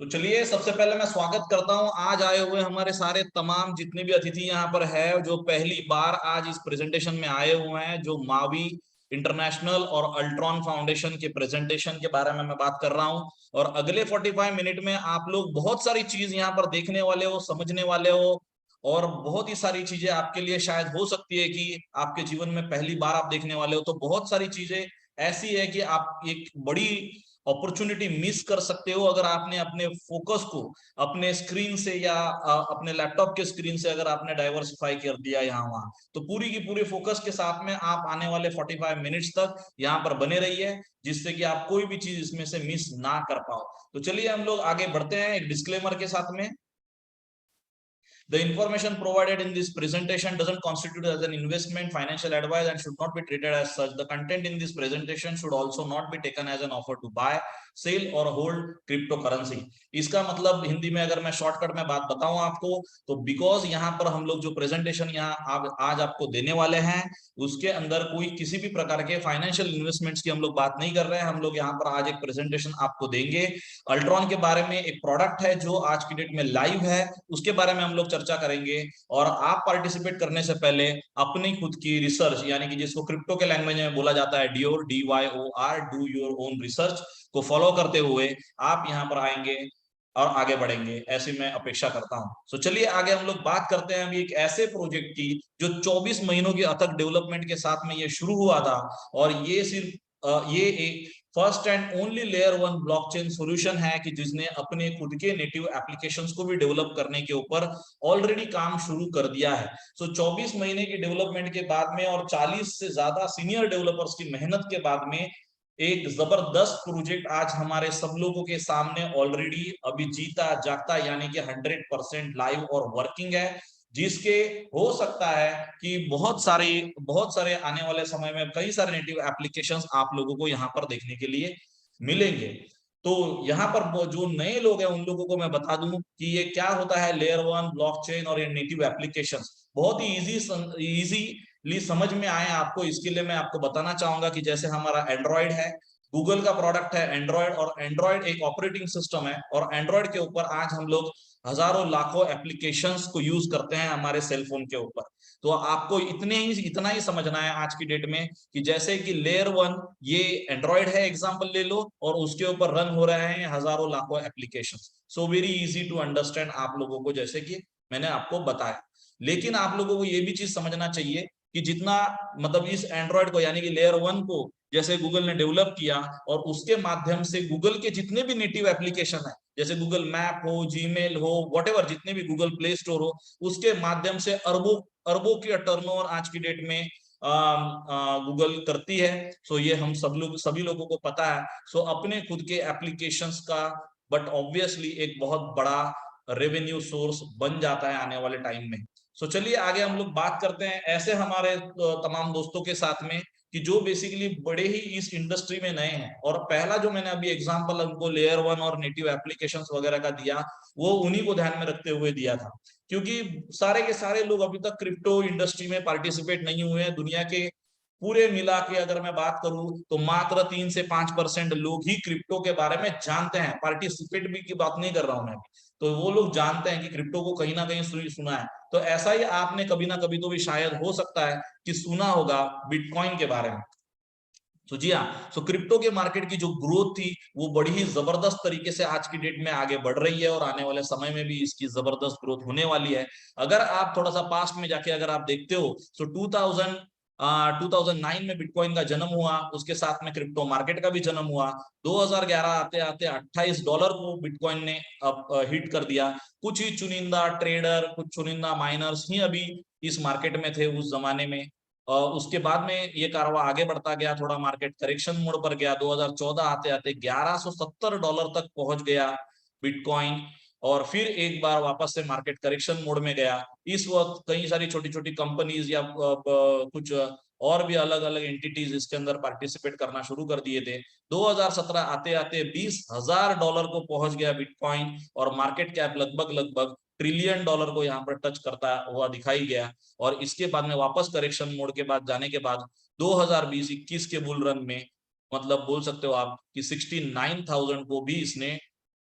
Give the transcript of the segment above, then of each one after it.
तो चलिए सबसे पहले मैं स्वागत करता हूं आज आए हुए हमारे सारे तमाम जितने भी अतिथि यहाँ पर है जो पहली बार आज इस प्रेजेंटेशन में आए हुए हैं। जो मावी इंटरनेशनल और अल्ट्रॉन फाउंडेशन के प्रेजेंटेशन के बारे में मैं बात कर रहा हूं। और अगले 45 मिनट में आप लोग बहुत सारी चीज यहाँ पर देखने वाले हो, समझने वाले हो। और बहुत ही सारी चीजें आपके लिए शायद हो सकती है कि आपके जीवन में पहली बार आप देखने वाले हो, तो बहुत सारी चीजें ऐसी है कि आप एक बड़ी अपॉर्चुनिटी मिस कर सकते हो अगर आपने अपने फोकस को अपने स्क्रीन से या अपने लैपटॉप के स्क्रीन से अगर आपने डाइवर्सिफाई कर दिया यहाँ वहां। तो पूरी की पूरी फोकस के साथ में आप आने वाले 45 मिनट्स तक यहाँ पर बने रहिए, जिससे कि आप कोई भी चीज इसमें से मिस ना कर पाओ। तो चलिए हम लोग आगे बढ़ते हैं एक डिस्क्लेमर के साथ में। The information provided in this presentation doesn't constitute as an investment, financial advice, and should not be treated as such. The content in this presentation should also not be taken as an offer to buy, sell or hold cryptocurrency. इसका मतलब हिंदी में अगर मैं shortcut में बात बताऊं आपको, तो बिकॉज यहाँ पर हम लोग जो प्रेजेंटेशन यहाँ आज आपको देने वाले हैं उसके अंदर कोई किसी भी प्रकार के फाइनेंशियल इन्वेस्टमेंट्स की हम लोग बात नहीं कर रहे हैं। हम लोग यहाँ पर आज एक प्रेजेंटेशन आपको देंगे अल्ट्रॉन के बारे में। एक प्रोडक्ट है जो आज की डेट में लाइव है, उसके बारे में हम लोग चर्चा करेंगे। और आप पार्टिसिपेट करने से पहले अपनी खुद की रिसर्च, यानी कि जिसको क्रिप्टो के लैंग्वेज में बोला जाता है Dior, DYOR, do your own research को फॉलो करते हुए आप यहाँ पर आएंगे और आगे बढ़ेंगे, ऐसी मैं अपेक्षा करता हूं। तो चलिए आगे हम लोग बात करते हैं अभी एक ऐसे प्रोजेक्ट की जो 24 महीनों की अथक डेवलपमेंट के साथ में ये शुरू हुआ था। और ये सिर्फ ये एक first and only layer one blockchain solution है कि जिसने अपने खुद के नेटिव एप्लीकेशंस को भी डेवलप करने के ऊपर ऑलरेडी काम शुरू कर दिया है। सो 24 महीने की डेवलपमेंट के बाद में और 40 से ज्यादा सीनियर डेवलपर्स की मेहनत के बाद में एक जबरदस्त प्रोजेक्ट आज हमारे सब लोगों के सामने ऑलरेडी अभी जीता जागता यानी कि 100% लाइव और वर्किंग है, जिसके हो सकता है कि बहुत सारे आने वाले समय में कई सारे नेटिव एप्लीकेशंस आप लोगों को यहाँ पर देखने के लिए मिलेंगे। तो यहाँ पर जो नए लोग हैं उन लोगों को मैं बता दूं कि ये क्या होता है लेयर वन ब्लॉकचेन और ये नेटिव एप्लीकेशंस बहुत ही इजीली समझ में आए आपको। इसके लिए मैं आपको बताना चाहूंगा कि जैसे हमारा एंड्रॉयड है, गूगल का प्रोडक्ट है एंड्रॉयड, और एंड्रॉयड एक ऑपरेटिंग सिस्टम है और एंड्रॉयड के ऊपर आज हम लोग हजारों लाखों एप्लीकेशंस को यूज करते हैं हमारे सेलफोन के ऊपर। तो आपको इतना ही समझना है आज की डेट में कि जैसे कि लेयर वन ये एंड्रॉयड है एग्जांपल ले लो, और उसके ऊपर रन हो रहे हैं हजारों लाखों applications. So very easy to understand आप लोगों को, जैसे कि मैंने आपको बताया। लेकिन आप लोगों को ये भी चीज समझना चाहिए कि जितना मतलब इस एंड्रॉयड को यानी कि लेयर वन को जैसे गूगल ने डेवलप किया और उसके माध्यम से गूगल के जितने भी नेटिव एप्लीकेशन है, जैसे गूगल मैप हो, जीमेल हो, व्हाटएवर जितने भी गूगल प्ले स्टोर हो, उसके माध्यम से अरबों अरबों की टर्नओवर आज की डेट में गूगल करती है। सो ये हम सभी लोगों को पता है। सो अपने खुद के एप्लीकेशंस का बट ऑब्वियसली एक बहुत बड़ा रेवेन्यू सोर्स बन जाता है आने वाले टाइम में। सो चलिए आगे हम लोग बात करते हैं ऐसे हमारे तमाम दोस्तों के साथ में कि जो बेसिकली बड़े ही इस इंडस्ट्री में नए हैं। और पहला जो मैंने अभी एग्जांपल उनको लेयर वन और नेटिव एप्लीकेशंस वगैरह का दिया, वो उन्हीं को ध्यान में रखते हुए दिया था, क्योंकि सारे के सारे लोग अभी तक क्रिप्टो इंडस्ट्री में पार्टिसिपेट नहीं हुए हैं। दुनिया के पूरे मिला के अगर मैं बात करूं तो मात्र 3 से 5% लोग ही क्रिप्टो के बारे में जानते हैं। पार्टिसिपेट भी की बात नहीं कर रहा हूं मैं, तो वो लोग जानते हैं कि क्रिप्टो को कहीं ना कहीं सुना है। तो ऐसा ही आपने कभी ना कभी तो भी शायद हो सकता है कि सुना होगा बिटकॉइन के बारे में। तो जी हाँ, सो क्रिप्टो के मार्केट की जो ग्रोथ थी वो बड़ी ही जबरदस्त तरीके से आज की डेट में आगे बढ़ रही है और आने वाले समय में भी इसकी जबरदस्त ग्रोथ होने वाली है। अगर आप थोड़ा सा पास्ट में जाके अगर आप देखते हो, सो 2009 में बिटकॉइन का जन्म हुआ, उसके साथ में क्रिप्टो मार्केट का भी जन्म हुआ। 2011 आते आते $28 को बिटकॉइन ने हिट कर दिया। कुछ ही चुनिंदा ट्रेडर, कुछ चुनिंदा माइनर्स ही अभी इस मार्केट में थे उस जमाने में। उसके बाद में ये कारवा आगे बढ़ता गया, थोड़ा मार्केट करेक्शन मोड पर गया। 2014 आते आते $1170 तक पहुंच गया बिटकॉइन, और फिर एक बार वापस से मार्केट करेक्शन मोड में गया। इस वक्त कई सारी छोटी छोटी कंपनीज या कुछ और भी अलग अलग एंटिटीज इसके अंदर पार्टिसिपेट करना शुरू कर दिए थे। 2017 आते आते $20,000 को पहुंच गया बिटकॉइन, और मार्केट कैप लगभग लगभग $1 ट्रिलियन को यहाँ पर टच करता हुआ दिखाई गया। और इसके बाद में वापस करेक्शन मोड के बाद जाने के बाद 2020-21 के बुल रन में मतलब बोल सकते हो आप कि 69,000 को भी इसने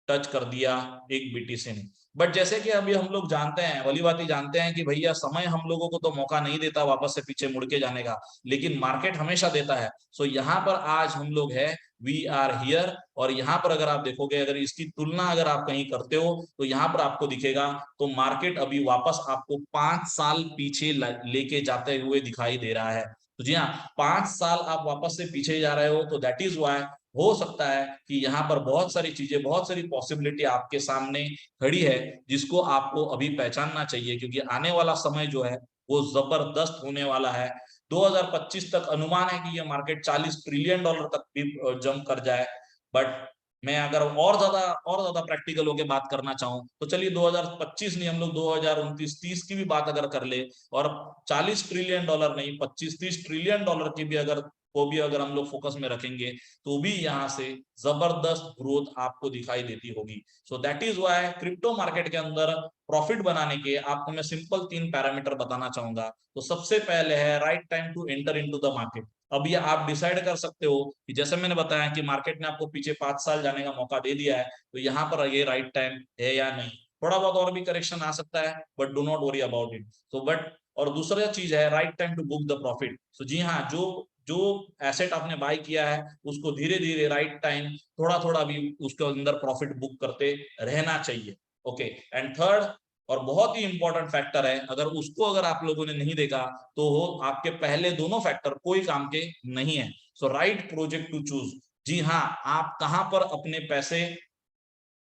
टच कर दिया एक बीटीसी ने। बट जैसे कि अभी हम लोग जानते हैं, भली बात ही जानते हैं कि भैया समय हम लोगों को तो मौका नहीं देता वापस से पीछे मुड़ के जाने का, लेकिन मार्केट हमेशा देता है। सो यहाँ पर आज हम लोग है, वी आर हियर। और यहाँ पर अगर आप देखोगे, अगर इसकी तुलना अगर आप कहीं करते हो तो यहाँ पर आपको दिखेगा तो मार्केट अभी वापस आपको 5 साल पीछे लेके जाते हुए दिखाई दे रहा है। तो जी हाँ, 5 साल आप वापस से पीछे जा रहे हो, तो दैट इज वाई हो सकता है कि यहाँ पर बहुत सारी चीजें, बहुत सारी पॉसिबिलिटी आपके सामने खड़ी है, जिसको आपको अभी पहचानना चाहिए, क्योंकि आने वाला समय जो है वो जबरदस्त होने वाला है। 2025 तक अनुमान है कि ये मार्केट $40 ट्रिलियन तक भी जंप कर जाए। बट मैं अगर और ज्यादा प्रैक्टिकल होके बात करना चाहूं तो चलिए 2025 नहीं, हम लोग 2029-30 की भी बात अगर कर ले, और $40 ट्रिलियन नहीं, $25-30 ट्रिलियन की भी अगर को भी अगर हम लोग फोकस में रखेंगे, तो भी यहाँ से जबरदस्त ग्रोथ आपको दिखाई देती होगी। सो that is why crypto market के अंदर प्रॉफिट बनाने के आपको मैं सिंपल 3 पैरामीटर बताना चाहूंगा। तो सबसे पहले है right time to enter into the market. अब ये आप डिसाइड कर सकते हो कि जैसे मैंने बताया कि मार्केट ने आपको पीछे 5 साल जाने का मौका दे दिया है, तो यहाँ पर ये राइट टाइम है या नहीं। थोड़ा बहुत और भी करेक्शन आ सकता है, but do not worry about it. So but और दूसरा चीज है right time to book the profit. So जी हाँ, जो जो एसेट आपने बाय किया है उसको धीरे धीरे राइट टाइम थोड़ा थोड़ा भी उसके अंदर प्रॉफिट बुक करते रहना चाहिए। ओके, एंड थर्ड और बहुत ही इंपॉर्टेंट फैक्टर है, अगर उसको अगर आप लोगों ने नहीं देखा तो हो आपके पहले दोनों फैक्टर कोई काम के नहीं है। सो राइट प्रोजेक्ट टू चूज। जी हाँ, आप कहां पर अपने पैसे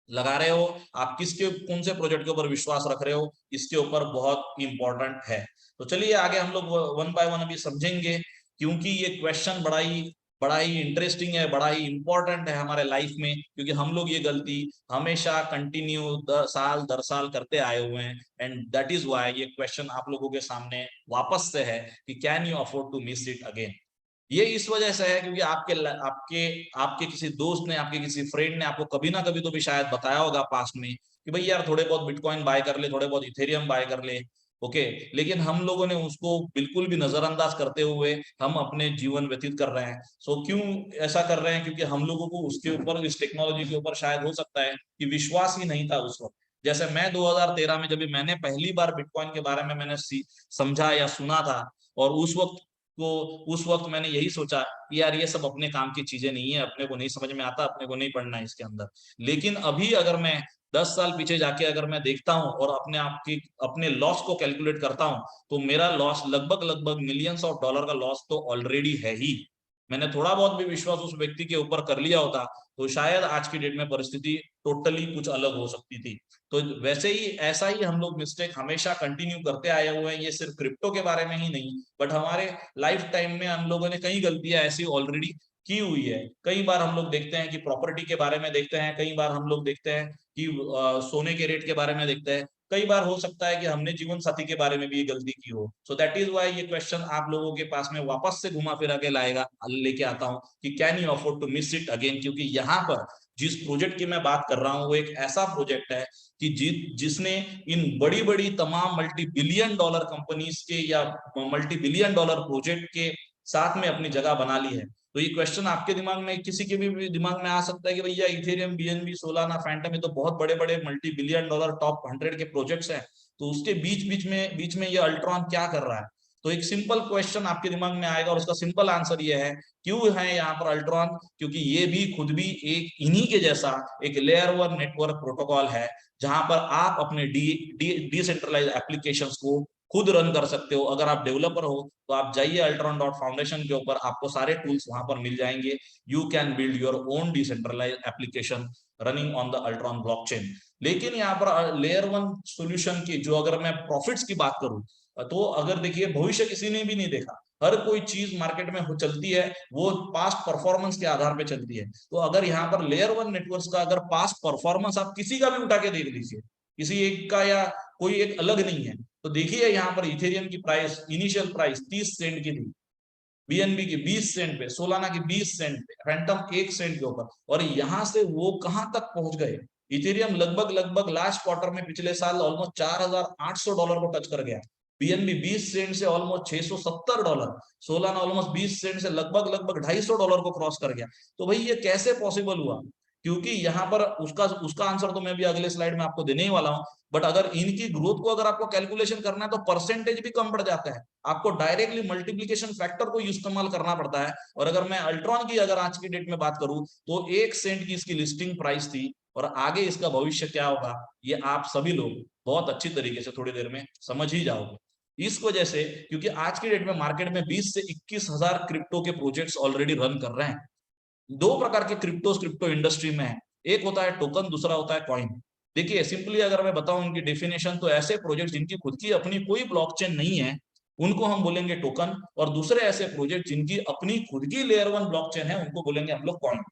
लगा रहे हो, आप किसके कौन से प्रोजेक्ट के ऊपर विश्वास रख रहे हो, इसके ऊपर बहुत इंपॉर्टेंट है। तो चलिए आगे हम लोग वन बाय वन अभी समझेंगे, क्योंकि ये क्वेश्चन बड़ा ही इंटरेस्टिंग है, बड़ा ही इंपॉर्टेंट है हमारे लाइफ में, क्योंकि हम लोग ये गलती हमेशा कंटिन्यू साल दर साल करते आए हुए हैं। एंड दैट इज वाई ये क्वेश्चन आप लोगों के सामने वापस से है कि can you afford to miss it again. ये इस वजह से है क्योंकि आपके आपके आपके किसी दोस्त ने, आपके किसी फ्रेंड ने आपको कभी ना कभी तो भी शायद बताया होगा पास्ट में कि भाई यार थोड़े बहुत बिटकॉइन बाय कर ले, थोड़े बहुत इथेरियम बाय कर ले। ओके, लेकिन हम लोगों ने उसको बिल्कुल भी नजरअंदाज करते हुए हम अपने जीवन व्यतीत कर रहे हैं। सो क्यों ऐसा कर रहे हैं? क्योंकि हम लोगों को उसके ऊपर, इस टेक्नोलॉजी के ऊपर शायद हो सकता है कि विश्वास ही नहीं था उस वक्त। जैसे मैं 2013 में जब भी मैंने पहली बार बिटकॉइन के बारे में मैंने समझा या सुना था, और उस वक्त मैंने यही सोचा कि यार ये सब अपने काम की चीजें नहीं है, अपने को नहीं समझ में आता, अपने को नहीं पढ़ना है इसके अंदर। लेकिन अभी अगर मैं 10 साल पीछे जाके अगर मैं देखता हूँ और अपने लॉस को कैलकुलेट करता हूँ, तो मेरा लॉस लगभग लगभग मिलियंस ऑफ डॉलर का लॉस तो ऑलरेडी है ही। मैंने थोड़ा बहुत भी विश्वास उस व्यक्ति के ऊपर कर लिया होता तो शायद आज की डेट में परिस्थिति टोटली कुछ अलग हो सकती थी। तो वैसे ही ऐसा ही हम लोग मिस्टेक हमेशा कंटिन्यू करते आए हुए हैं, ये सिर्फ क्रिप्टो के बारे में ही नहीं, बट हमारे लाइफ टाइम में हम लोगों ने कई गलतियां ऐसी ऑलरेडी की हुई है। कई बार हम लोग देखते हैं कि प्रॉपर्टी के बारे में देखते हैं, कई बार हम लोग देखते हैं कि सोने के रेट के बारे में देखते हैं, कई बार हो सकता है कि हमने जीवन साथी के बारे में भी ये गलती की हो। सो दैट इज वाई ये क्वेश्चन आप लोगों के पास में वापस से घुमा फिरा के लेके आता हूँ कि can you afford to miss it again. क्योंकि यहाँ पर जिस प्रोजेक्ट की मैं बात कर रहा हूँ वो एक ऐसा प्रोजेक्ट है कि जिसने इन बड़ी बड़ी तमाम मल्टी बिलियन डॉलर कंपनीज के या मल्टी बिलियन डॉलर प्रोजेक्ट के साथ में अपनी जगह बना ली है। तो ये क्वेश्चन आपके दिमाग में, किसी के भी दिमाग में आ सकता है कि भैया इथेरियम, बीएनबी, सोलाना, फैंटम, ये तो बहुत बड़े बड़े मल्टी बिलियन डॉलर टॉप 100 के प्रोजेक्ट्स हैं, तो उसके बीच में ये अल्ट्रॉन क्या कर रहा है? तो एक सिंपल क्वेश्चन आपके दिमाग में आएगा और उसका सिंपल आंसर ये है, क्यों है यहाँ पर अल्ट्रॉन? क्योंकि ये भी खुद भी एक इन्हीं के जैसा एक लेयर 1 नेटवर्क प्रोटोकॉल है, जहां पर आप अपने डिसेंट्रलाइज एप्लीकेशंस को खुद रन कर सकते हो। अगर आप डेवलपर हो तो आप जाइए अल्ट्रॉन.फाउंडेशन के ऊपर, आपको सारे टूल्स वहां पर मिल जाएंगे। You can build your own decentralise application running on the Ultron blockchain. लेकिन यहाँ पर लेयर 1 सॉल्यूशन की जो अगर मैं प्रॉफिट्स की बात करूं, तो अगर देखिए भविष्य किसी ने भी नहीं देखा, हर कोई चीज मार्केट में चलती है वो पास्ट परफॉर्मेंस के आधार पे चलती है। तो अगर यहाँ पर लेयर 1 नेटवर्क्स का अगर पास्ट परफॉर्मेंस आप किसी का भी उठा के देख लीजिए, किसी एक का या कोई एक अलग नहीं है, तो देखिए यहाँ पर इथेरियम की प्राइस, इनिशियल प्राइस 30 सेंट की थी, बीएनबी की 20 सेंट पे, सोलाना की 20 सेंट पे, फैंटम 1 सेंट के ऊपर, और यहां से वो कहां तक पहुंच गए? इथेरियम लगभग लगभग लास्ट क्वार्टर में पिछले साल ऑलमोस्ट $4,800 को टच कर गया। बीएनबी 20 सेंट से ऑलमोस्ट $670, सोलाना ऑलमोस्ट 20 सेंट से लगभग लगभग $250 को क्रॉस कर गया। तो भाई ये कैसे पॉसिबल हुआ? क्योंकि यहाँ पर उसका उसका आंसर तो मैं भी अगले स्लाइड में आपको देने ही वाला हूँ। बट अगर इनकी ग्रोथ को अगर आपको कैलकुलेशन करना है तो परसेंटेज भी कम पड़ जाता है, आपको डायरेक्टली मल्टीप्लीकेशन फैक्टर को इस्तेमाल करना पड़ता है। और अगर मैं अल्ट्रॉन की अगर आज की डेट में बात करूं तो 1 सेंट की इसकी लिस्टिंग प्राइस थी, और आगे इसका भविष्य क्या होगा ये आप सभी लोग बहुत अच्छी तरीके से थोड़ी देर में समझ ही जाओगे। इस वजह से क्योंकि आज की डेट में मार्केट में 20 से 21 हजार क्रिप्टो के प्रोजेक्ट्स ऑलरेडी रन कर रहे हैं। दो प्रकार के क्रिप्टो इंडस्ट्री में है, एक होता है टोकन, दूसरा होता है कॉइन। देखिए सिंपली अगर मैं बताऊं उनकी डेफिनेशन, तो ऐसे प्रोजेक्ट जिनकी खुद की अपनी कोई ब्लॉकचेन नहीं है उनको हम बोलेंगे टोकन, और दूसरे ऐसे प्रोजेक्ट जिनकी अपनी खुद की लेयर 1 ब्लॉकचेन है उनको बोलेंगे हम लोग coin.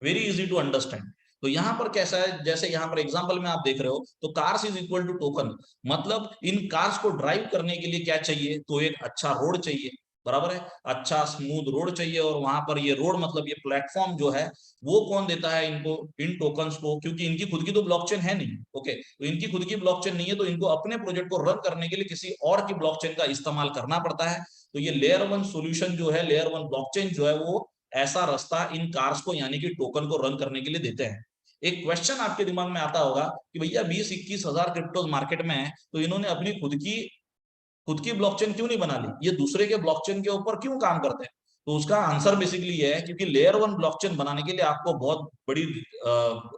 Very easy to understand. तो यहाँ पर कैसा है, जैसे यहाँ पर एग्जांपल में आप देख रहे हो तो cars is equal to token, मतलब इन कार्स को ड्राइव करने के लिए क्या चाहिए, तो एक अच्छा रोड चाहिए, बराबर है, अच्छा स्मूथ रोड चाहिए। और वहां पर ये रोड मतलब ये प्लेटफॉर्म जो है वो कौन देता है इनको, इन टोकन्स को, क्योंकि इनकी खुद की तो ब्लॉकचेन है नहीं। ओके, तो इनकी खुद की ब्लॉकचेन नहीं है तो इनको अपने प्रोजेक्ट को रन करने के लिए किसी और की ब्लॉकचेन का इस्तेमाल करना पड़ता है। तो ये लेयर 1 सोल्यूशन जो है, लेयर 1 ब्लॉकचेन जो है वो ऐसा रास्ता इन कार्स को यानी कि टोकन को रन करने के लिए देते हैं। एक क्वेश्चन आपके दिमाग में आता होगा कि भैया 20-21 हजार क्रिप्टोज मार्केट में है तो इन्होंने अपनी खुद की ब्लॉकचेन क्यों नहीं बना ली, ये दूसरे के ब्लॉकचेन के ऊपर क्यों काम करते हैं। तो उसका आंसर बेसिकली ये है क्योंकि लेयर 1 ब्लॉकचेन बनाने के लिए आपको बहुत बड़ी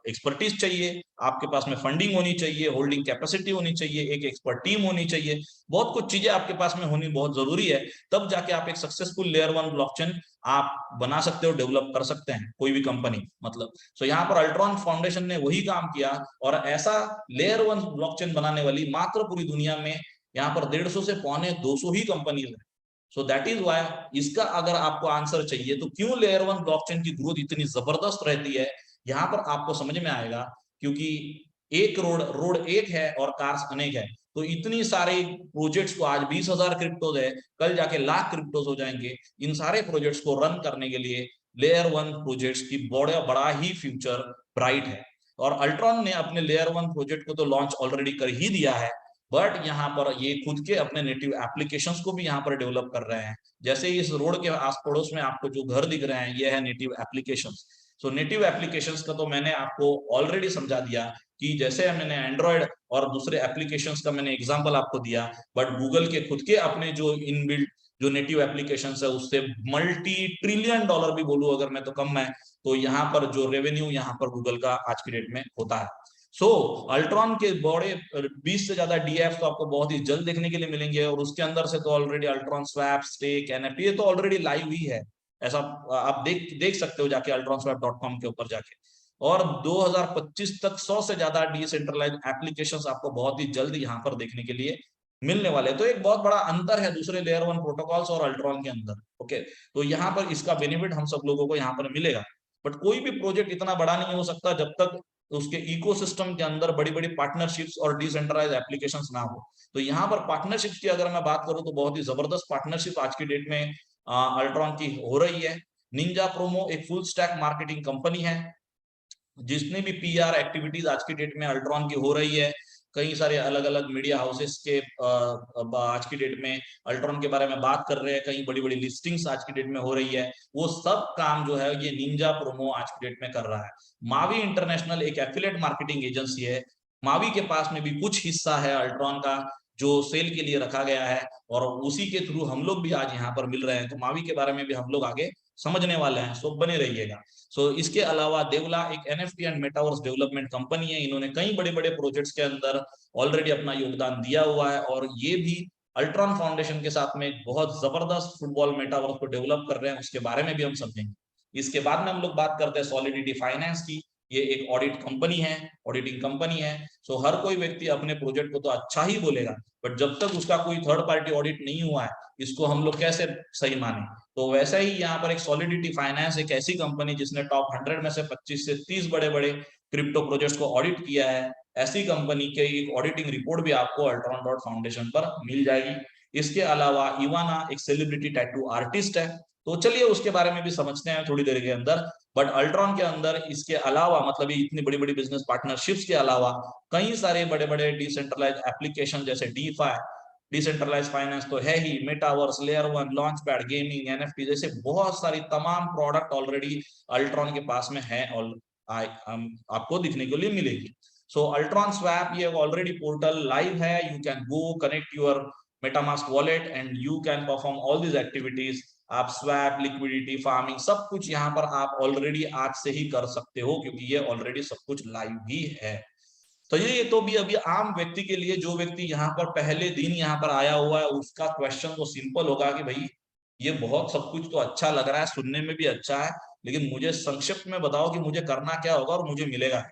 एक्सपर्टीज चाहिए, आपके पास में फंडिंग होनी चाहिए, होल्डिंग कैपेसिटी होनी चाहिए, एक एक्सपर्ट टीम होनी चाहिए, बहुत कुछ चीजें आपके पास में होनी बहुत जरूरी है। तब जाके आप एक सक्सेसफुल लेयर 1 ब्लॉकचेन आप बना सकते हो, डेवलप कर सकते हैं कोई भी कंपनी मतलब। सो यहाँ पर अल्ट्रॉन फाउंडेशन ने वही काम किया, और ऐसा लेयर 1 ब्लॉकचेन बनाने वाली मात्र पूरी दुनिया में यहाँ पर 150 से पौने 200 ही कंपनीज है। सो दैट इज वाई इसका अगर आपको आंसर चाहिए तो क्यों लेयर 1 ब्लॉकचेन की ग्रोथ इतनी जबरदस्त रहती है, यहाँ पर आपको समझ में आएगा। क्योंकि एक रोड रोड एक है और कार्स अनेक है, तो इतनी सारे प्रोजेक्ट्स को आज 20,000 क्रिप्टोज है, कल जाके लाख क्रिप्टोज हो जाएंगे। इन सारे प्रोजेक्ट्स को रन करने के लिए लेयर 1 प्रोजेक्ट्स की बड़ा ही फ्यूचर ब्राइट है। और अल्ट्रॉन ने अपने लेयर 1 प्रोजेक्ट को तो लॉन्च ऑलरेडी कर ही दिया है, बट यहाँ पर ये खुद के अपने नेटिव एप्लीकेशंस को भी यहाँ पर डेवलप कर रहे हैं। जैसे इस रोड के आस पड़ोस में आपको जो घर दिख रहे हैं ये है नेटिव एप्लीकेशंस। सो नेटिव एप्लीकेशंस का तो मैंने आपको ऑलरेडी समझा दिया कि जैसे मैंने एंड्रॉयड और दूसरे एप्लीकेशंस का मैंने एग्जांपल आपको दिया, बट गूगल के खुद के अपने जो इनबिल्ट जो नेटिव एप्लीकेशंस है उससे $multi trillion भी बोलूं अगर मैं तो कम है, तो यहाँ पर जो रेवेन्यू यहाँ पर गूगल का आज की डेट में होता है। सो अल्ट्रॉन के बड़े 20 से ज्यादा डीएफ तो आपको बहुत ही जल्द देखने के लिए मिलेंगे, और उसके अंदर से तो already Ultron swap, stake, NFT ये तो ऑलरेडी लाइव ही है। ऐसा आप देख सकते हो जाके ultronswap.com के ऊपर जाके। और 2025 तक 100 से ज्यादा डिसेंट्रलाइज एप्लीकेशंस आपको बहुत ही जल्द यहाँ पर देखने के लिए मिलने वाले। तो एक बहुत बड़ा अंतर है दूसरे लेयर 1 प्रोटोकॉल्स और अल्ट्रॉन के अंदर। ओके, तो यहाँ पर इसका बेनिफिट हम सब लोगों को यहाँ पर मिलेगा। बट कोई भी प्रोजेक्ट इतना बड़ा नहीं हो सकता जब तक उसके इकोसिस्टम के अंदर बड़ी बड़ी पार्टनरशिप्स और डिसेंट्रलाइज एप्लीकेशंस ना हो। तो यहाँ पर पार्टनरशिप्स की अगर मैं बात करूं तो बहुत ही जबरदस्त पार्टनरशिप आज की डेट में अल्ट्रॉन की हो रही है। निंजा प्रोमो एक फुल स्टैक मार्केटिंग कंपनी है, जितनी भी पीआर एक्टिविटीज आज की डेट में अल्ट्रॉन की हो रही है, कई सारे अलग अलग मीडिया हाउसेस के आज की डेट में अल्ट्रॉन के बारे में बात कर रहे हैं, कई बड़ी बड़ी लिस्टिंग्स आज की डेट में हो रही है, वो सब काम जो है ये निंजा प्रोमो आज की डेट में कर रहा है। मावी इंटरनेशनल एक एफिलिएट मार्केटिंग एजेंसी है, मावी के पास में भी कुछ हिस्सा है अल्ट्रॉन का जो सेल के लिए रखा गया है, और उसी के थ्रू हम लोग भी आज यहाँ पर मिल रहे हैं। तो मावी के बारे में भी हम लोग आगे समझने वाले हैं, सो बने रहिएगा। सो इसके अलावा देवला एक NFT and metaverse development company है, इन्होंने कई बड़े बड़े प्रोजेक्ट्स के अंदर ऑलरेडी अपना योगदान दिया हुआ है, और ये भी अल्ट्रॉन फाउंडेशन के साथ में एक बहुत जबरदस्त फुटबॉल मेटावर्स को डेवलप कर रहे हैं, उसके बारे में भी हम समझेंगे। इसके बाद में हम लोग बात करते हैं सॉलिडिटी फाइनेंस की। ये एक ऑडिट कंपनी है, ऑडिटिंग कंपनी है। सो हर कोई व्यक्ति अपने प्रोजेक्ट को तो अच्छा ही बोलेगा, बट जब तक उसका कोई थर्ड पार्टी ऑडिट नहीं हुआ है इसको हम लोग कैसे सही माने। तो वैसा ही यहाँ पर एक सॉलिडिटी फाइनेंस एक ऐसी कंपनी जिसने टॉप 100 में से 25 से 30 बड़े बड़े क्रिप्टो प्रोजेक्ट्स को ऑडिट किया है, ऐसी कंपनी के एक ऑडिटिंग रिपोर्ट भी आपको अल्ट्रॉन फाउंडेशन पर मिल जाएगी। इसके अलावा इवाना एक सेलिब्रिटी टैटू आर्टिस्ट है, तो चलिए उसके बारे में भी समझते हैं थोड़ी देर के अंदर। बट अल्ट्रॉन के अंदर इसके अलावा मतलब इतनी बड़ी बड़ी बिजनेस पार्टनरशिप्स के अलावा कई सारे बड़े बड़े डिसेंट्रलाइज एप्लीकेशन जैसे डीफाई, डिसेंट्रलाइज फाइनेंस तो है ही, metaverse, layer 1, launchpad, gaming, NFT जैसे बहुत सारी तमाम प्रोडक्ट ऑलरेडी अल्ट्रॉन के पास में है आपको दिखने के लिए मिलेगी। सो अल्ट्रॉन स्वैप ये ऑलरेडी पोर्टल लाइव है, you can go connect your MetaMask wallet and you can perform all this activities. आप स्वैप, लिक्विडिटी, फार्मिंग सब कुछ यहाँ पर आप ऑलरेडी आज से ही कर सकते हो, क्योंकि ये ऑलरेडी सब कुछ लाइव ही है। तो ये तो भी अभी आम व्यक्ति के लिए, जो व्यक्ति यहाँ पर पहले दिन यहाँ पर आया हुआ है, उसका क्वेश्चन तो सिंपल होगा कि भाई ये बहुत सब कुछ तो अच्छा लग रहा है, सुनने में भी अच्छा है, लेकिन मुझे संक्षिप्त में बताओ कि मुझे करना क्या होगा और मुझे मिलेगा।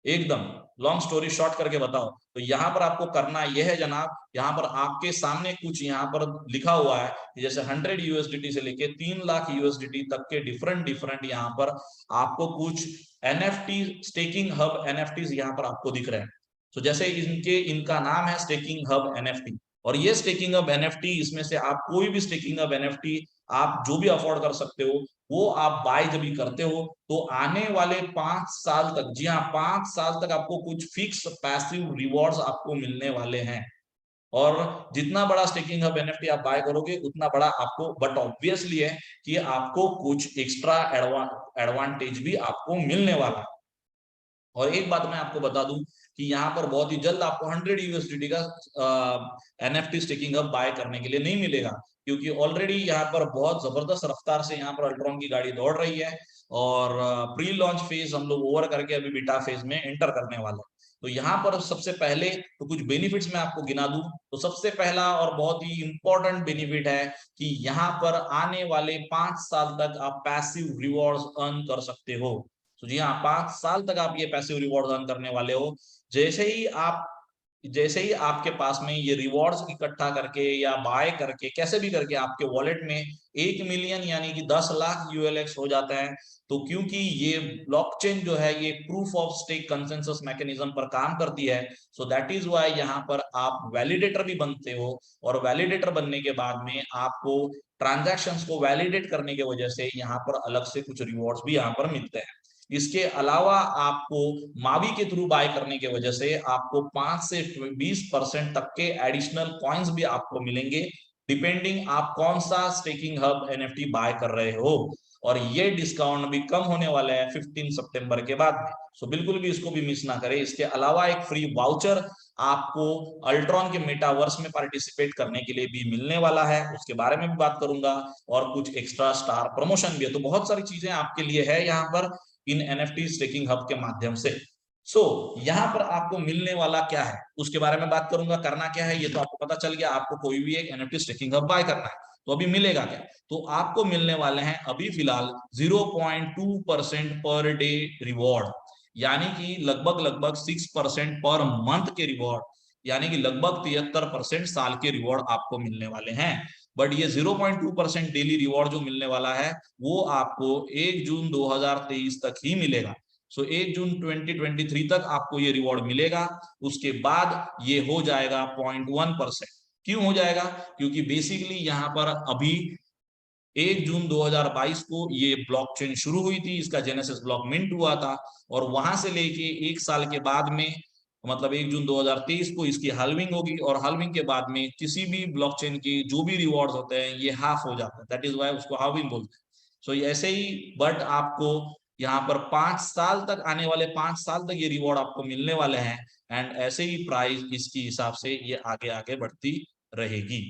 एकदम लॉन्ग स्टोरी शॉर्ट करके बताओ। तो यहाँ पर आपको करना यह है जनाब, यहाँ पर आपके सामने कुछ यहाँ पर लिखा हुआ है कि जैसे 100 यूएसडीटी से लेके 3 लाख यूएसडीटी तक के डिफरेंट यहाँ पर आपको कुछ एनएफटी स्टेकिंग हब एनएफटीज यहाँ पर आपको दिख रहे हैं। तो जैसे इनका नाम है स्टेकिंग हब एनएफटी, और ये स्टेकिंग हब एनएफटी, इसमें से आप कोई भी स्टेकिंग हब एनएफटी आप जो भी अफोर्ड कर सकते हो वो आप बाय जब भी करते हो तो आने वाले 5 साल तक, जी हाँ 5 साल तक आपको कुछ फिक्स पैसिव रिवॉर्ड्स आपको मिलने वाले हैं। और जितना बड़ा स्टेकिंग हब एनएफटी आप बाय करोगे उतना बड़ा आपको, बट ऑब्वियसली है कि आपको कुछ एक्स्ट्रा एडवांटेज भी आपको मिलने वाला है। और एक बात मैं आपको बता दूं कि यहाँ पर बहुत ही जल्द आपको 100 यूएसडीटी का एनएफटी स्टेकिंग हब बाय करने के लिए नहीं मिलेगा, क्योंकि ऑलरेडी यहाँ पर बहुत जबरदस्त रफ्तार से यहाँ पर अल्ट्रॉन की गाड़ी दौड़ रही है, और प्री लॉन्च फेज हम लोग ओवर करके अभी बीटा फेज में एंटर करने वाला है। तो यहाँ पर सबसे पहले तो कुछ बेनिफिट्स मैं आपको गिना दूं, तो सबसे पहला और बहुत ही इंपॉर्टेंट बेनिफिट है कि यहाँ पर आने वाले 5 साल तक आप पैसिव रिवॉर्ड्स अर्न कर सकते हो। तो जी हाँ 5 साल तक आप ये पैसिव रिवॉर्ड अर्न करने वाले हो। जैसे ही आपके पास में ये रिवॉर्ड्स इकट्ठा करके या बाय करके कैसे भी करके आपके वॉलेट में 1 मिलियन यानी कि 10 लाख यूएलएक्स हो जाते हैं, तो क्योंकि ये ब्लॉकचेन जो है ये proof of stake consensus mechanism पर काम करती है, सो दैट इज व्हाई यहाँ पर आप वैलिडेटर भी बनते हो, और वैलिडेटर बनने के बाद में आपको ट्रांजैक्शंस को वैलिडेट करने की वजह से यहाँ पर अलग से कुछ रिवॉर्ड्स भी यहाँ पर मिलते हैं। इसके अलावा आपको मावी के थ्रू बाय करने की वजह से आपको 5 से 20% तक के एडिशनल कॉइन्स भी आपको मिलेंगे, डिपेंडिंग आप कौन सा स्टेकिंग हब एनएफटी बाय कर रहे हो। और ये डिस्काउंट भी कम होने वाला है 15 सितंबर के बाद में, सो बिल्कुल भी इसको भी मिस ना करें। इसके अलावा एक फ्री वाउचर आपको अल्ट्रॉन के मेटावर्स में पार्टिसिपेट करने के लिए भी मिलने वाला है, उसके बारे में भी बात करूंगा, और कुछ एक्स्ट्रा स्टार प्रमोशन भी है। तो बहुत सारी चीजें आपके लिए है यहाँ पर इन एनएफटी स्टेकिंग हब के माध्यम से। सो यहाँ पर आपको मिलने वाला क्या है उसके बारे में बात करूंगा, करना क्या है ये तो आपको पता चल गया। आपको कोई भी एक एनएफटी स्टेकिंग हब बाय करना है, तो अभी मिलेगा क्या, तो आपको मिलने वाले हैं अभी फिलहाल 0.2% पर डे रिवॉर्ड, यानी कि लगभग 6% पर मंथ के रिवॉर्ड, यानी कि लगभग 73% साल के रिवॉर्ड आपको मिलने वाले हैं। बट ये 0.2% डेली रिवॉर्ड जो मिलने वाला है वो आपको 1 जून 2023 तक ही मिलेगा। सो 1 जून 2023 तक आपको ये रिवॉर्ड मिलेगा, उसके बाद ये हो जाएगा 0.1%। क्यों हो जाएगा, क्योंकि बेसिकली यहाँ पर अभी 1 जून 2022 को ये ब्लॉकचेन शुरू हुई थी, इसका जेनेसिस ब्लॉक मिंट हुआ था, और वहां से लेके 1 साल के बाद में मतलब 1 जून 2023 को इसकी हाल्विंग होगी, और हाल्विंग के बाद में किसी भी ब्लॉकचेन के जो भी रिवॉर्ड्स होते हैं ये हाफ हो जाता है, दैट इज व्हाई उसको हाल्विंग बोलते हैं। सो ऐसे ही बट आपको यहाँ पर 5 साल तक, आने वाले 5 साल तक ये रिवॉर्ड आपको मिलने वाले हैं, एंड ऐसे ही प्राइस इसकी हिसाब से ये आगे आगे बढ़ती रहेगी।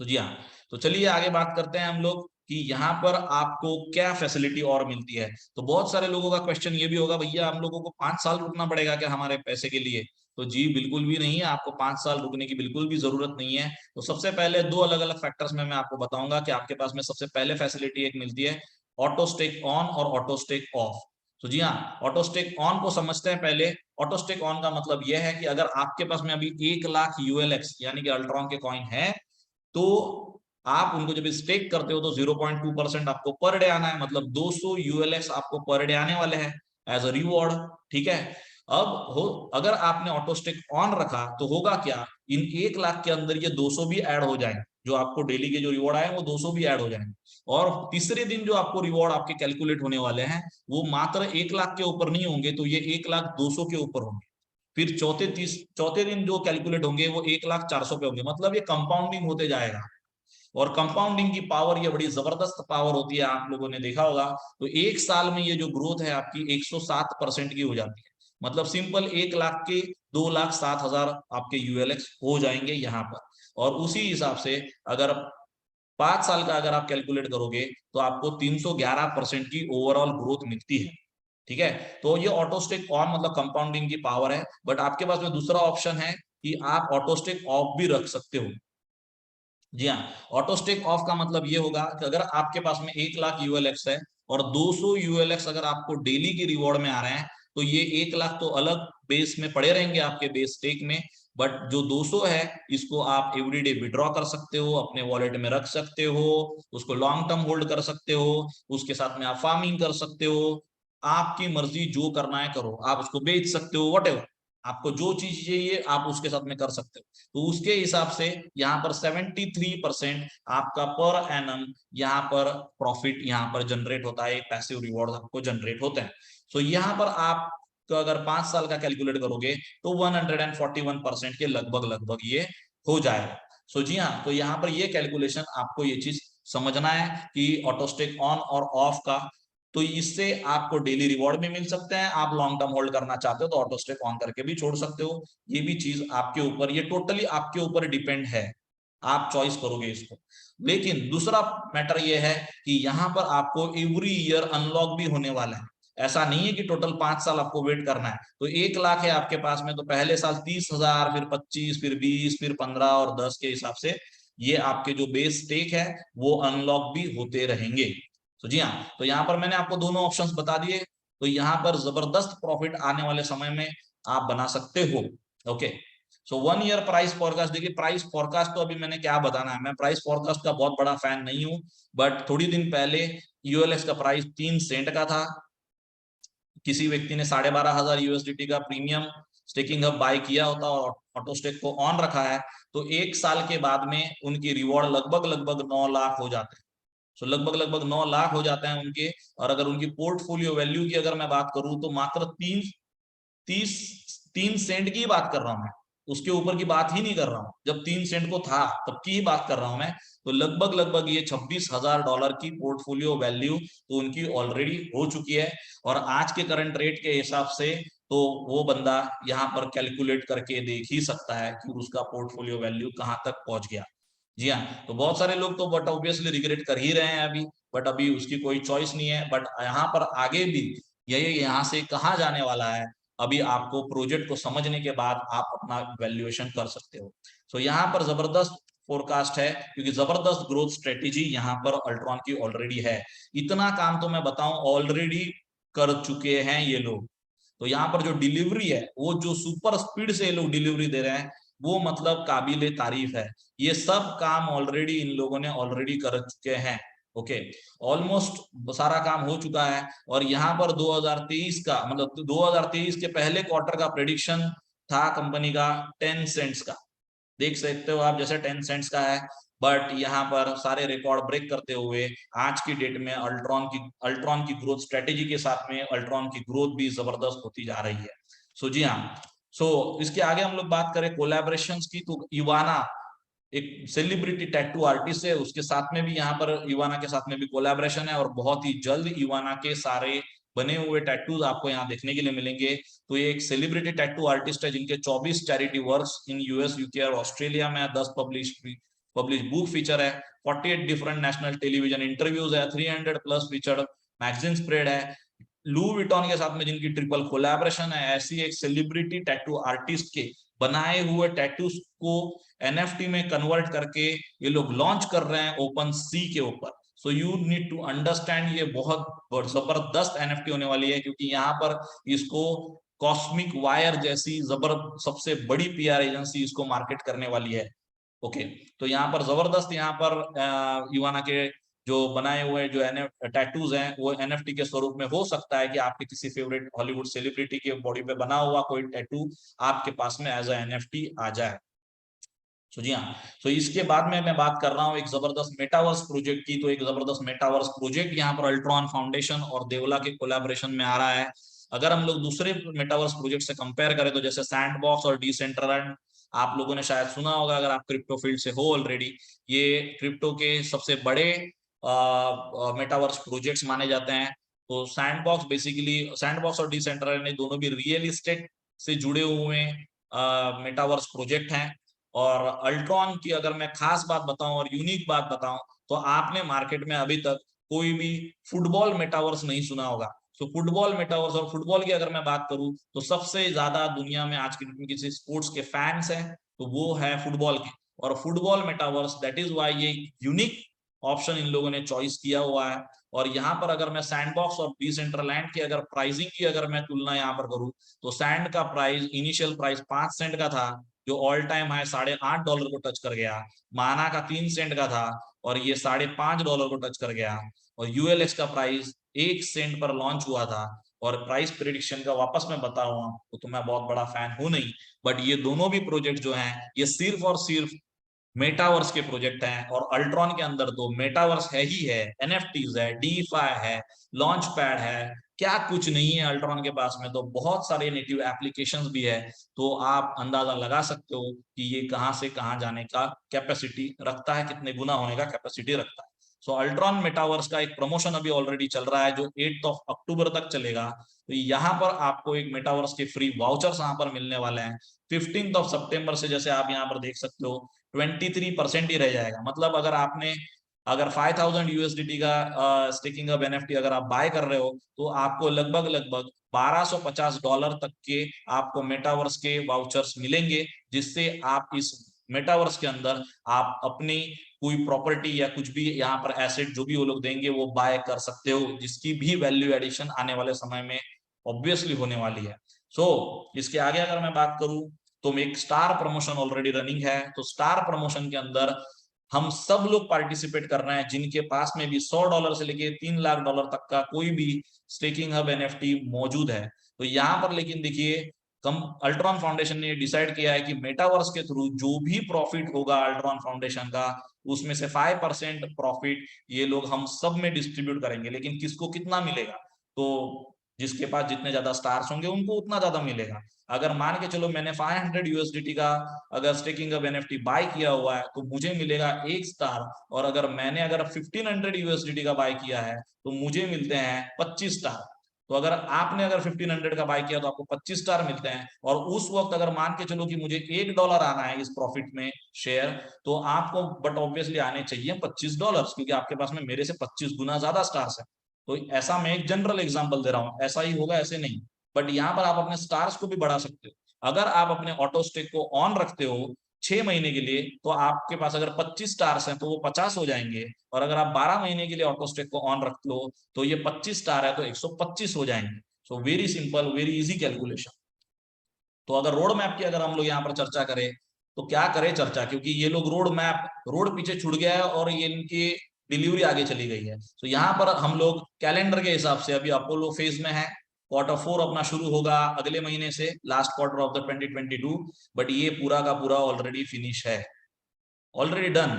तो जी हाँ, तो चलिए आगे बात करते हैं हम लोग कि यहाँ पर आपको क्या फैसिलिटी और मिलती है। तो बहुत सारे लोगों का क्वेश्चन ये भी होगा, भैया हम लोगों को 5 साल रुकना पड़ेगा क्या हमारे पैसे के लिए, तो जी बिल्कुल भी नहीं है, आपको 5 साल रुकने की बिल्कुल भी जरूरत नहीं है। तो सबसे पहले 2 अलग अलग फैक्टर्स में मैं आपको बताऊंगा कि आपके पास में सबसे पहले फैसिलिटी एक मिलती है ऑटो स्टेक ऑन और ऑटो स्टेक ऑफ। तो जी हाँ, ऑटो स्टेक ऑन को समझते हैं पहले। ऑटो स्टेक ऑन का मतलब यह है कि अगर आपके पास में अभी 1 लाख यूएलएक्स यानी कि अल्ट्रॉन के कॉइन है, तो आप उनको जब स्टेक करते हो तो 0.2% आपको पर डे आना है, मतलब 200 यूएलएक्स आपको पर डे आने वाले हैं एज अ रिवॉर्ड। ठीक है, अगर आपने ऑटो स्टेक ऑन रखा तो होगा क्या, इन 1 लाख के अंदर ये 200 भी ऐड हो जाएंगे, जो आपको डेली के जो रिवॉर्ड आए वो 200 भी ऐड हो जाएंगे, और तीसरे दिन जो आपको रिवॉर्ड आपके कैलकुलेट होने वाले हैं वो मात्र 1 लाख के ऊपर नहीं होंगे, तो ये 1,200,000 के ऊपर होंगे। फिर चौथे दिन जो कैलकुलेट होंगे वो 1,04,00,000 पे होंगे, मतलब ये कंपाउंडिंग होते जाएगा। और कंपाउंडिंग की पावर ये बड़ी जबरदस्त पावर होती है, आप लोगों ने देखा होगा। तो एक साल में ये जो ग्रोथ है आपकी 107% की हो जाती है। मतलब सिंपल 1 लाख के 2,07,000 आपके यूएलएक्स हो जाएंगे यहाँ पर। और उसी हिसाब से अगर 5 साल का अगर आप कैलकुलेट करोगे तो आपको 311% की ओवरऑल ग्रोथ मिलती है। ठीक है, तो ये ऑटोस्टेक ऑन मतलब कंपाउंडिंग की पावर है। बट आपके पास में दूसरा ऑप्शन है कि आप ऑटोस्टेक ऑफ भी रख सकते हो। जी हाँ, ऑटोस्टेक ऑफ का मतलब ये होगा कि अगर आपके पास में 1 लाख यूएलएक्स है और 200 यूएलएक्स अगर आपको डेली की रिवॉर्ड में आ रहे हैं, तो ये 1 लाख तो अलग बेस में पड़े रहेंगे आपके बेस स्टेक में। बट जो 200 है इसको आप एवरीडे विड्रॉ कर सकते हो, अपने वॉलेट में रख सकते हो, उसको लॉन्ग टर्म होल्ड कर सकते हो, उसके साथ में आप फार्मिंग कर सकते हो। आपकी मर्जी, जो करना है करो, आप उसको बेच सकते हो, वट आपको जो चीज चाहिए आप उसके साथ में कर सकते हो। तो उसके हिसाब से यहाँ पर 73% आपका पर एनम यहाँ पर प्रॉफिट यहाँ पर जनरेट होता है, पैसिव रिवॉर्ड आपको जनरेट होते हैं। सो यहाँ पर आप तो अगर 5 साल का कैलकुलेट करोगे तो 141% के लगभग लगभग ये हो जाएगा। सो जी हाँ, तो यहाँ पर ये कैलकुलेशन आपको ये चीज समझना है कि ऑटोस्टेक ऑन और ऑफ का, तो इससे आपको डेली रिवॉर्ड भी मिल सकते हैं। आप लॉन्ग टर्म होल्ड करना चाहते हो तो ऑटो स्टेक ऑन करके भी छोड़ सकते हो। ये भी चीज आपके ऊपर, ये टोटली आपके ऊपर डिपेंड है, आप चॉइस करोगे इसको। लेकिन दूसरा मैटर ये है कि यहाँ पर आपको एवरी ईयर अनलॉक भी होने वाला है। ऐसा नहीं है कि टोटल 5 साल आपको वेट करना है। तो 1 लाख है आपके पास में, तो पहले साल 30,000, फिर 25, फिर 20, फिर 15 और 10 के हिसाब से ये आपके जो बेस स्टेक है वो अनलॉक भी होते रहेंगे। तो जी हाँ, तो यहाँ पर मैंने आपको दोनों ऑप्शंस बता दिए। तो यहाँ पर जबरदस्त प्रॉफिट आने वाले समय में आप बना सकते हो। ओके, सो 1 ईयर प्राइस फॉरकास्ट। देखिए प्राइस फॉरकास्ट तो अभी मैंने क्या बताना है, मैं प्राइस फॉरकास्ट का बहुत बड़ा फैन नहीं हूँ। बट थोड़ी दिन पहले यूएलएक्स का प्राइस 3 सेंट का था। किसी व्यक्ति ने 12,500 यूएसडीटी का प्रीमियम स्टेकिंग हब बाय किया होता और ऑटो स्टेक को ऑन रखा है, तो 1 साल के बाद में उनकी रिवॉर्ड लगभग लगभग 9 लाख हो जाते हैं। सो लगभग लगभग 9 लाख हो जाते हैं उनके। और अगर उनकी पोर्टफोलियो वैल्यू की अगर मैं बात करूं तो मात्र 3 सेंट की बात कर रहा हूं मैं, उसके ऊपर की बात ही नहीं कर रहा हूं। जब 3 सेंट को था तब की ही बात कर रहा हूं मैं। तो लगभग लगभग ये $26,000 की पोर्टफोलियो वैल्यू तो उनकी ऑलरेडी हो चुकी है। और आज के करंट रेट के हिसाब से तो वो बंदा यहाँ पर कैलकुलेट करके देख ही सकता है कि उसका पोर्टफोलियो वैल्यू कहां तक पहुंच गया। जी हाँ, तो बहुत सारे लोग तो बट ऑब्वियसली रिग्रेट कर ही रहे हैं अभी, बट अभी उसकी कोई चॉइस नहीं है। बट यहाँ पर आगे भी यही यहाँ से कहाँ जाने वाला है, अभी आपको प्रोजेक्ट को समझने के बाद आप अपना वैल्यूएशन कर सकते हो। सो यहाँ पर जबरदस्त फोरकास्ट है, क्योंकि जबरदस्त ग्रोथ स्ट्रेटेजी यहाँ पर अल्ट्रॉन की ऑलरेडी है। इतना काम तो मैं बताऊं ऑलरेडी कर चुके हैं ये लोग। तो यहाँ पर जो डिलीवरी है वो जो सुपर स्पीड से ये लोग डिलीवरी दे रहे हैं वो मतलब काबिले तारीफ है। ये सब काम ऑलरेडी इन लोगों ने ऑलरेडी कर चुके हैं। ओके, ऑलमोस्ट सारा काम हो चुका है। और यहाँ पर 2023 का मतलब 2023 के पहले क्वार्टर का प्रेडिक्शन था कंपनी का 10 सेंट्स का, देख सकते हो आप जैसे 10 सेंट्स का है। बट यहाँ पर सारे रिकॉर्ड ब्रेक करते हुए आज की डेट में अल्ट्रॉन की ग्रोथ स्ट्रेटेजी के साथ में अल्ट्रॉन की ग्रोथ भी जबरदस्त होती जा रही है। सो जी हाँ, सो इसके आगे हम लोग बात करें कोलैबोरेशंस की, तो इवाना एक सेलिब्रिटी टैटू आर्टिस्ट है, उसके साथ में भी यहाँ पर इवाना के साथ में भी कोलैबोरेशन है। और बहुत ही जल्द इवाना के सारे बने हुए टैटूज आपको यहाँ देखने के लिए मिलेंगे। तो ये एक सेलिब्रिटी टैटू आर्टिस्ट है जिनके 24 charity works in US, UK और ऑस्ट्रेलिया में 10 पब्लिश बुक फीचर है, 48 डिफरेंट नेशनल टेलीविजन इंटरव्यूज है, 300 प्लस फीचर मैगजीन स्प्रेड है। लू विटॉन के साथ में जिनकी ट्रिपल कोलैबोरेशन है, ऐसी एक सेलिब्रिटी टैटू आर्टिस्ट के बनाए हुए टैटूज को एनएफटी में कन्वर्ट करके ये लोग लॉन्च कर रहे हैं ओपन सी के ऊपर। So you need to understand ये बहुत जबरदस्त एनएफटी होने वाली है, क्योंकि यहाँ पर इसको कॉस्मिक वायर जैसी सबसे बड़ी पीआर एजेंसी इसको मार्केट करने वाली है। ओके, तो यहाँ पर जबरदस्त यहाँ पर इवाना के जो बनाए हुए जो टैटूज हैं वो एनएफटी के स्वरूप में हो सकता है कि आपके किसी फेवरेट हॉलीवुड सेलिब्रिटी के बॉडी पे बना हुआ कोई टैटू आपके पास में एज ए एनएफटी आ जाए। तो जी हाँ, तो इसके बाद में मैं बात कर रहा हूँ एक जबरदस्त मेटावर्स प्रोजेक्ट की। तो एक जबरदस्त मेटावर्स प्रोजेक्ट यहाँ पर अल्ट्रॉन फाउंडेशन और देवला के कोलैबोरेशन में आ रहा है। अगर हम लोग दूसरे मेटावर्स प्रोजेक्ट से कंपेयर करें तो जैसे सैंडबॉक्स और डिसेंट्रलैंड आप लोगों ने शायद सुना होगा अगर आप क्रिप्टो फील्ड से हो ऑलरेडी, ये क्रिप्टो के सबसे बड़े मेटावर्स प्रोजेक्ट्स माने जाते हैं। तो सैंडबॉक्स बेसिकली, सैंडबॉक्स और डिसेंट्रलाइज्ड दोनों भी रियल एस्टेट से जुड़े हुए मेटावर्स प्रोजेक्ट हैं। और अल्ट्रॉन की अगर मैं खास बात बताऊं और यूनिक बात बताऊं, तो आपने मार्केट में अभी तक कोई भी फुटबॉल मेटावर्स नहीं सुना होगा। तो फुटबॉल मेटावर्स, और फुटबॉल की अगर मैं बात करूं तो सबसे ज्यादा दुनिया में आज के डेट में किसी स्पोर्ट्स के फैंस हैं तो वो है फुटबॉल के। और football metaverse, that is why ये यूनिक ऑप्शन इन लोगों ने चॉइस किया हुआ है। और यहाँ पर अगर मैं सैंडबॉक्स और डिसेंट्रलैंड की अगर प्राइसिंग की अगर मैं तुलना यहाँ पर करूँ, तो सैंड का प्राइस, इनिशियल प्राइस 5 सेंट का था, जो ऑल टाइम हाई $8.5 को टच कर गया। माना का 3 सेंट का था और ये $5.5 को टच कर गया। और यूएलएक्स का प्राइस 1 सेंट पर लॉन्च हुआ था। और प्राइस प्रिडिक्शन का वापस मैं बता रहा हूँ तो मैं बहुत बड़ा फैन हूं नहीं, बट ये दोनों भी प्रोजेक्ट जो हैं ये सिर्फ और सिर्फ मेटावर्स के प्रोजेक्ट हैं। और अल्ट्रॉन के अंदर तो मेटावर्स है ही है, एनएफटीज है, डीफाई है, लॉन्च पैड है, क्या कुछ नहीं है अल्ट्रॉन के पास में। तो बहुत सारे नेटिव एप्लीकेशंस भी है। तो आप अंदाजा लगा सकते हो कि ये कहां से कहां जाने का कैपेसिटी रखता है, कितने गुना होने का कैपेसिटी रखता है। सो अल्ट्रॉन मेटावर्स का एक प्रमोशन अभी ऑलरेडी चल रहा है जो 8 अक्टूबर तक चलेगा। तो यहाँ पर आपको एक मेटावर्स के फ्री वाउचर्स यहाँ पर मिलने वाले हैं। 15 सितंबर से, जैसे आप यहाँ पर देख सकते हो, 23% ही रह जाएगा। मतलब अगर आपने, अगर 5000 यूएसडीटी का स्टेकिंग अप एनएफटी अगर आप बाय कर रहे हो, तो आपको लगभग लगभग $1250 तक के आपको मेटावर्स के वाउचर्स मिलेंगे, जिससे आप इस मेटावर्स के अंदर आप अपनी कोई प्रॉपर्टी या कुछ भी यहाँ पर एसेट जो भी वो लोग देंगे वो बाय कर सकते हो, जिसकी भी वैल्यू एडिशन आने वाले समय में ऑब्वियसली होने वाली है। सो इसके आगे अगर मैं बात करूं, तो एक स्टार प्रमोशन ऑलरेडी रनिंग है। तो स्टार प्रमोशन के अंदर हम सब लोग पार्टिसिपेट कर रहे हैं जिनके पास में भी $100 से लेके $3 लाख तक का कोई भी स्टेकिंग हब एनएफटी मौजूद है। तो यहाँ पर लेकिन देखिए, कम अल्ट्रॉन फाउंडेशन ने डिसाइड किया है कि मेटावर्स के थ्रू जो भी प्रॉफिट होगा अल्ट्रॉन फाउंडेशन का, उसमें से 5% प्रॉफिट ये लोग हम सब में डिस्ट्रीब्यूट करेंगे। लेकिन किसको कितना मिलेगा, तो जिसके पास जितने ज्यादा स्टार्स होंगे उनको उतना ज्यादा मिलेगा। अगर मान के चलो मैंने 500 यूएसडीटी का अगर स्टेकिंग अप एनएफटी बाय किया हुआ है तो मुझे मिलेगा 1 स्टार। और अगर मैंने अगर 1500 यूएसडीटी का बाय किया है तो मुझे मिलते हैं 25 स्टार। तो अगर आपने अगर 1500 का बाय किया तो आपको 25 स्टार मिलते हैं। और उस वक्त अगर मान के चलो कि मुझे $1 आना है इस प्रॉफिट में शेयर, तो आपको बट ऑब्वियसली आने चाहिए $25, क्योंकि आपके पास में मेरे से 25 गुना ज्यादा स्टार्स है। तो ऐसा मैं एक जनरल एग्जांपल दे रहा हूं, ऐसा ही होगा ऐसे नहीं। बट यहाँ पर आप अपने स्टार्स को भी बढ़ा सकते हो। अगर आप अपने ऑटो स्टेक को ऑन रखते हो 6 महीने के लिए, तो आपके पास अगर 25 स्टार्स हैं तो वो 50 हो जाएंगे। और अगर आप 12 महीने के लिए ऑटो स्टेक को ऑन रखते हो तो ये 25 स्टार है तो 125 हो जाएंगे। So very simple, very easy calculation. तो अगर रोड मैप की अगर हम लोग यहाँ पर चर्चा करें, तो क्या करें चर्चा, क्योंकि ये लोग रोड मैप, रोड पीछे छूट गया है और ये इनकी डिलीवरी आगे चली गई है। तो यहाँ पर हम लोग कैलेंडर के हिसाब से अभी अपोलो फेज में है। Q4 अपना शुरू होगा अगले महीने से, last quarter of the 2022। But ये पूरा का पूरा ऑलरेडी फिनिश है, ऑलरेडी डन।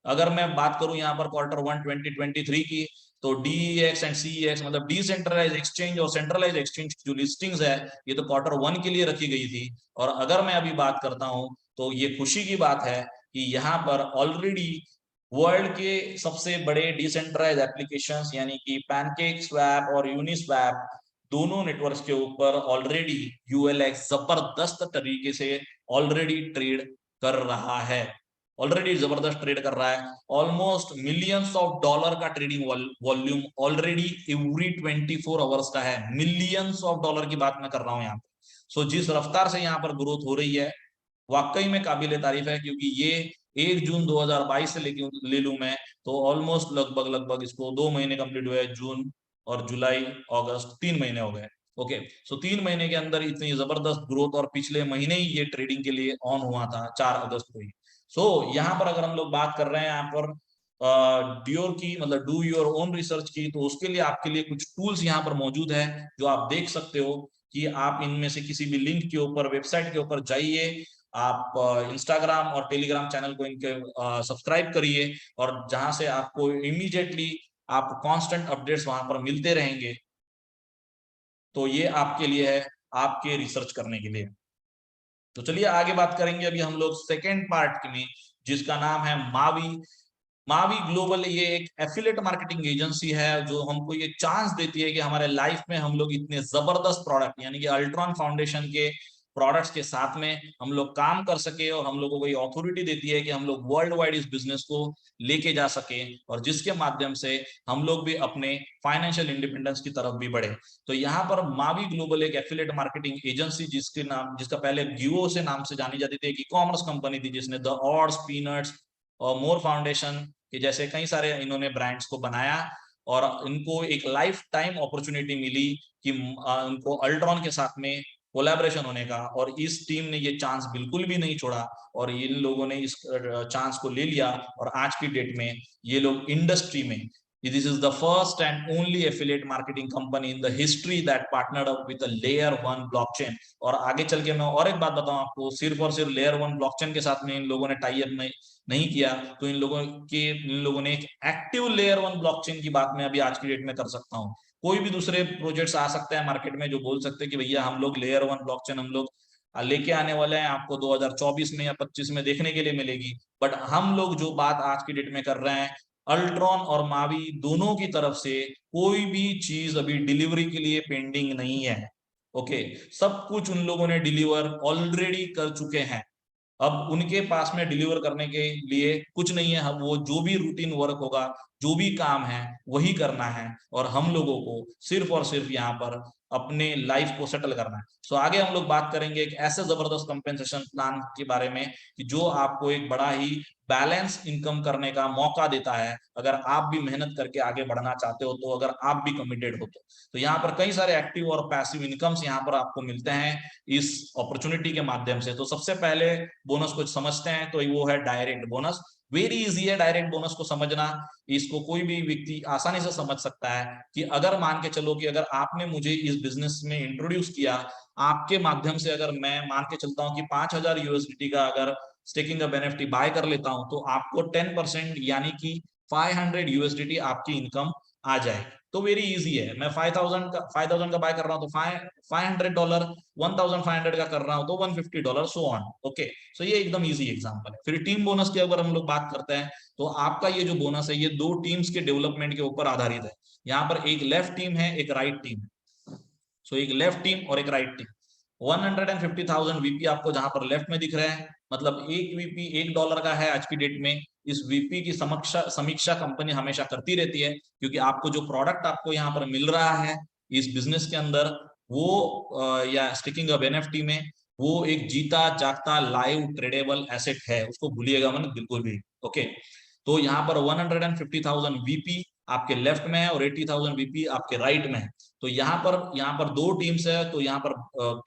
अगर मैं बात करूं यहाँ पर Q1 2023 की, तो DEX एंड CEX मतलब डिसेंट्रलाइज एक्सचेंज और सेंट्रलाइज एक्सचेंज जो लिस्टिंग्स है, ये तो Q1 के लिए रखी गई थी। और अगर मैं अभी बात करता हूं तो ये खुशी की बात है कि यहाँ पर ऑलरेडी वर्ल्ड के सबसे बड़े डिसेंट्रलाइज एप्लीकेशंस यानी कि पैनकेक स्वैप और यूनिस्वैप, दोनों नेटवर्क्स के ऊपर ऑलरेडी यूएलएक्स जबरदस्त तरीके से ऑलरेडी ट्रेड कर रहा है, ऑलरेडी जबरदस्त ट्रेड कर रहा है। ऑलमोस्ट मिलियंस ऑफ डॉलर का trading volume already every 24 hours का है। मिलियंस ऑफ डॉलर की बात मैं कर रहा हूं यहाँ पर। सो जिस रफ्तार से यहाँ पर ग्रोथ हो रही है, वाकई में काबिल तारीफ है। क्योंकि ये 1 जून 2022 से लेके ले लू मैं, तो ऑलमोस्ट लगभग लगभग इसको 2 महीने कंप्लीट हुए, जून और जुलाई अगस्त 3 महीने हो गए। ओके, सो 3 महीने के अंदर इतनी जबरदस्त ग्रोथ, और पिछले महीने ही ये ट्रेडिंग के लिए ऑन हुआ था 4 अगस्त को ही। सो यहाँ पर अगर हम लोग बात कर रहे हैं यहाँ पर ड्योर की, मतलब डू योर ओन रिसर्च की, तो उसके लिए आपके लिए कुछ टूल्स यहाँ पर मौजूद है जो आप देख सकते हो कि आप इनमें से किसी भी लिंक के ऊपर, वेबसाइट के ऊपर जाइए। आप इंस्टाग्राम और टेलीग्राम चैनल को इनके सब्सक्राइब करिए, और जहां से आपको इमीडिएटली आप कांस्टेंट अपडेट्स वहां पर मिलते रहेंगे। तो ये आपके लिए है, आपके रिसर्च करने के लिए। तो चलिए आगे बात करेंगे अभी हम लोग सेकेंड पार्ट में, जिसका नाम है मावी। मावी ग्लोबल ये एक एफिलिएट मार्केटिंग एजेंसी है जो हमको ये चांस देती है कि हमारे लाइफ में हम लोग इतने जबरदस्त प्रोडक्ट यानी कि अल्ट्रॉन फाउंडेशन के प्रोडक्ट्स के साथ में हम लोग काम कर सके, और हम लोगों को ये अथॉरिटी देती है कि हम लोग वर्ल्ड वाइड इस बिजनेस को लेके जा सके, और जिसके माध्यम से हम लोग भी अपने फाइनेंशियल इंडिपेंडेंस की तरफ भी बढ़े। तो यहाँ पर मावी ग्लोबल एक एफिलिएट मार्केटिंग एजेंसी, जिसका पहले गियो से नाम से जानी जाती थी, एक ई कॉमर्स कंपनी थी जिसने द ऑड्स, पीनट्स और मोर फाउंडेशन कि जैसे कई सारे इन्होंने ब्रांड्स को बनाया, और इनको एक लाइफ टाइम अपॉर्चुनिटी मिली कि उनको अल्ट्रॉन के साथ में कोलैबोरेशन होने का, और इस टीम ने ये चांस बिल्कुल भी नहीं छोड़ा, और इन लोगों ने इस चांस को ले लिया, और आज की डेट में ये लोग इंडस्ट्री में, this is the first and only affiliate marketing company in the history that partnered up with a layer 1 blockchain। और आगे चल के मैं और एक बात बताऊं आपको, सिर्फ और सिर्फ लेयर 1 ब्लॉकचेन के साथ में इन लोगों ने टाई अप नहीं किया, तो इन लोगों ने एक एक्टिव लेयर 1 ब्लॉकचेन की बात मैं अभी आज की डेट में कर सकता हूँ। कोई भी दूसरे प्रोजेक्ट्स आ सकते हैं मार्केट में जो बोल सकते हैं कि भैया हम लोग लेयर 1 ब्लॉकचेन हम लोग लेके आने वाले हैं, आपको 2024 में या 25 में देखने के लिए मिलेगी, बट हम लोग जो बात आज की डेट में कर रहे हैं, अल्ट्रॉन और मावी दोनों की तरफ से कोई भी चीज अभी डिलीवरी के लिए पेंडिंग नहीं है। ओके, सब कुछ उन लोगों ने डिलीवर ऑलरेडी कर चुके हैं। अब उनके पास में डिलीवर करने के लिए कुछ नहीं है, वो जो भी रूटीन वर्क होगा, जो भी काम है वही करना है, और हम लोगों को सिर्फ और सिर्फ यहाँ पर अपने लाइफ को सेटल करना है। सो आगे हम लोग बात करेंगे एक ऐसे जबरदस्त कंपेंसेशन प्लान के बारे में कि जो आपको एक बड़ा ही बैलेंस इनकम करने का मौका देता है, अगर आप भी मेहनत करके आगे बढ़ना चाहते हो, तो अगर आप भी कमिटेड हो तो यहाँ पर कई सारे एक्टिव और पैसिव इनकम्स यहाँ पर आपको मिलते हैं इस अपॉर्चुनिटी के माध्यम से। तो सबसे पहले बोनस को समझते हैं, तो वो है डायरेक्ट बोनस। वेरी इजी है डायरेक्ट बोनस को समझना, इसको कोई भी व्यक्ति आसानी से समझ सकता है कि अगर मान के चलो कि अगर आपने मुझे इस बिजनेस में इंट्रोड्यूस किया, आपके माध्यम से अगर मैं मान के चलता हूं कि 5000 यूएसडीटी का अगर स्टेकिंग ऑफ एनएफटी बाय कर लेता हूं, तो आपको 10% यानी कि 500 यूएसडीटी आपकी इनकम आ जाएगी। तो वेरी इजी है, मैं 5000 का बाय कर रहा हूं तो $500, 1500 का कर रहा हूं तो $150, सो ऑन। ओके, सो ये एकदम इजी एग्जांपल है। फिर टीम बोनस की अगर हम लोग बात करते हैं, तो आपका ये जो बोनस है ये दो टीम्स के डेवलपमेंट के ऊपर आधारित है। यहाँ पर एक लेफ्ट टीम है, एक राइट टीम है। सो एक लेफ्ट टीम और एक राइट टीम। 150,000 वीपी आपको जहां पर लेफ्ट में दिख रहे हैं, मतलब एक वीपी $1 का है आज की डेट में। इस वीपी की समीक्षा कंपनी हमेशा करती रहती है, क्योंकि आपको जो प्रोडक्ट आपको यहाँ पर मिल रहा है इस बिजनेस के अंदर, वो या स्टिकिंग ऑफ एनएफटी में, वो एक जीता जागता लाइव ट्रेडेबल एसेट है, उसको भूलिएगा मत बिल्कुल भी। ओके, तो यहाँ पर 150,000 वीपी आपके लेफ्ट में है और 80,000 वीपी आपके राइट में है। तो यहाँ पर दो टीम्स है, तो यहाँ पर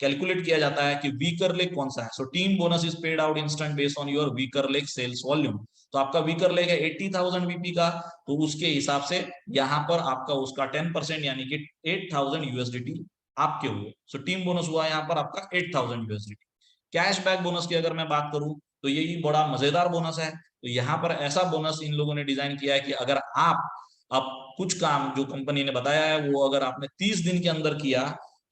कैलकुलेट किया जाता है कि वीकर लेग कौन सा है। So team bonus is paid out instant based on your weaker leg sales volume. तो आपका वीकर लेग है 80,000 वीपी का, तो उसके हिसाब से यहाँ पर आपका उसका 10% यानी कि 8,000 यूएसडीटी आपके हुए। सो टीम बोनस हुआ यहाँ पर आपका 8,000 यूएसडीटी। कैशबैक बोनस की अगर मैं बात करूं, तो यही बड़ा मजेदार बोनस है। तो यहाँ पर ऐसा बोनस इन लोगों ने डिजाइन किया है कि अगर आप अब कुछ काम जो कंपनी ने बताया है वो अगर आपने 30 दिन के अंदर किया,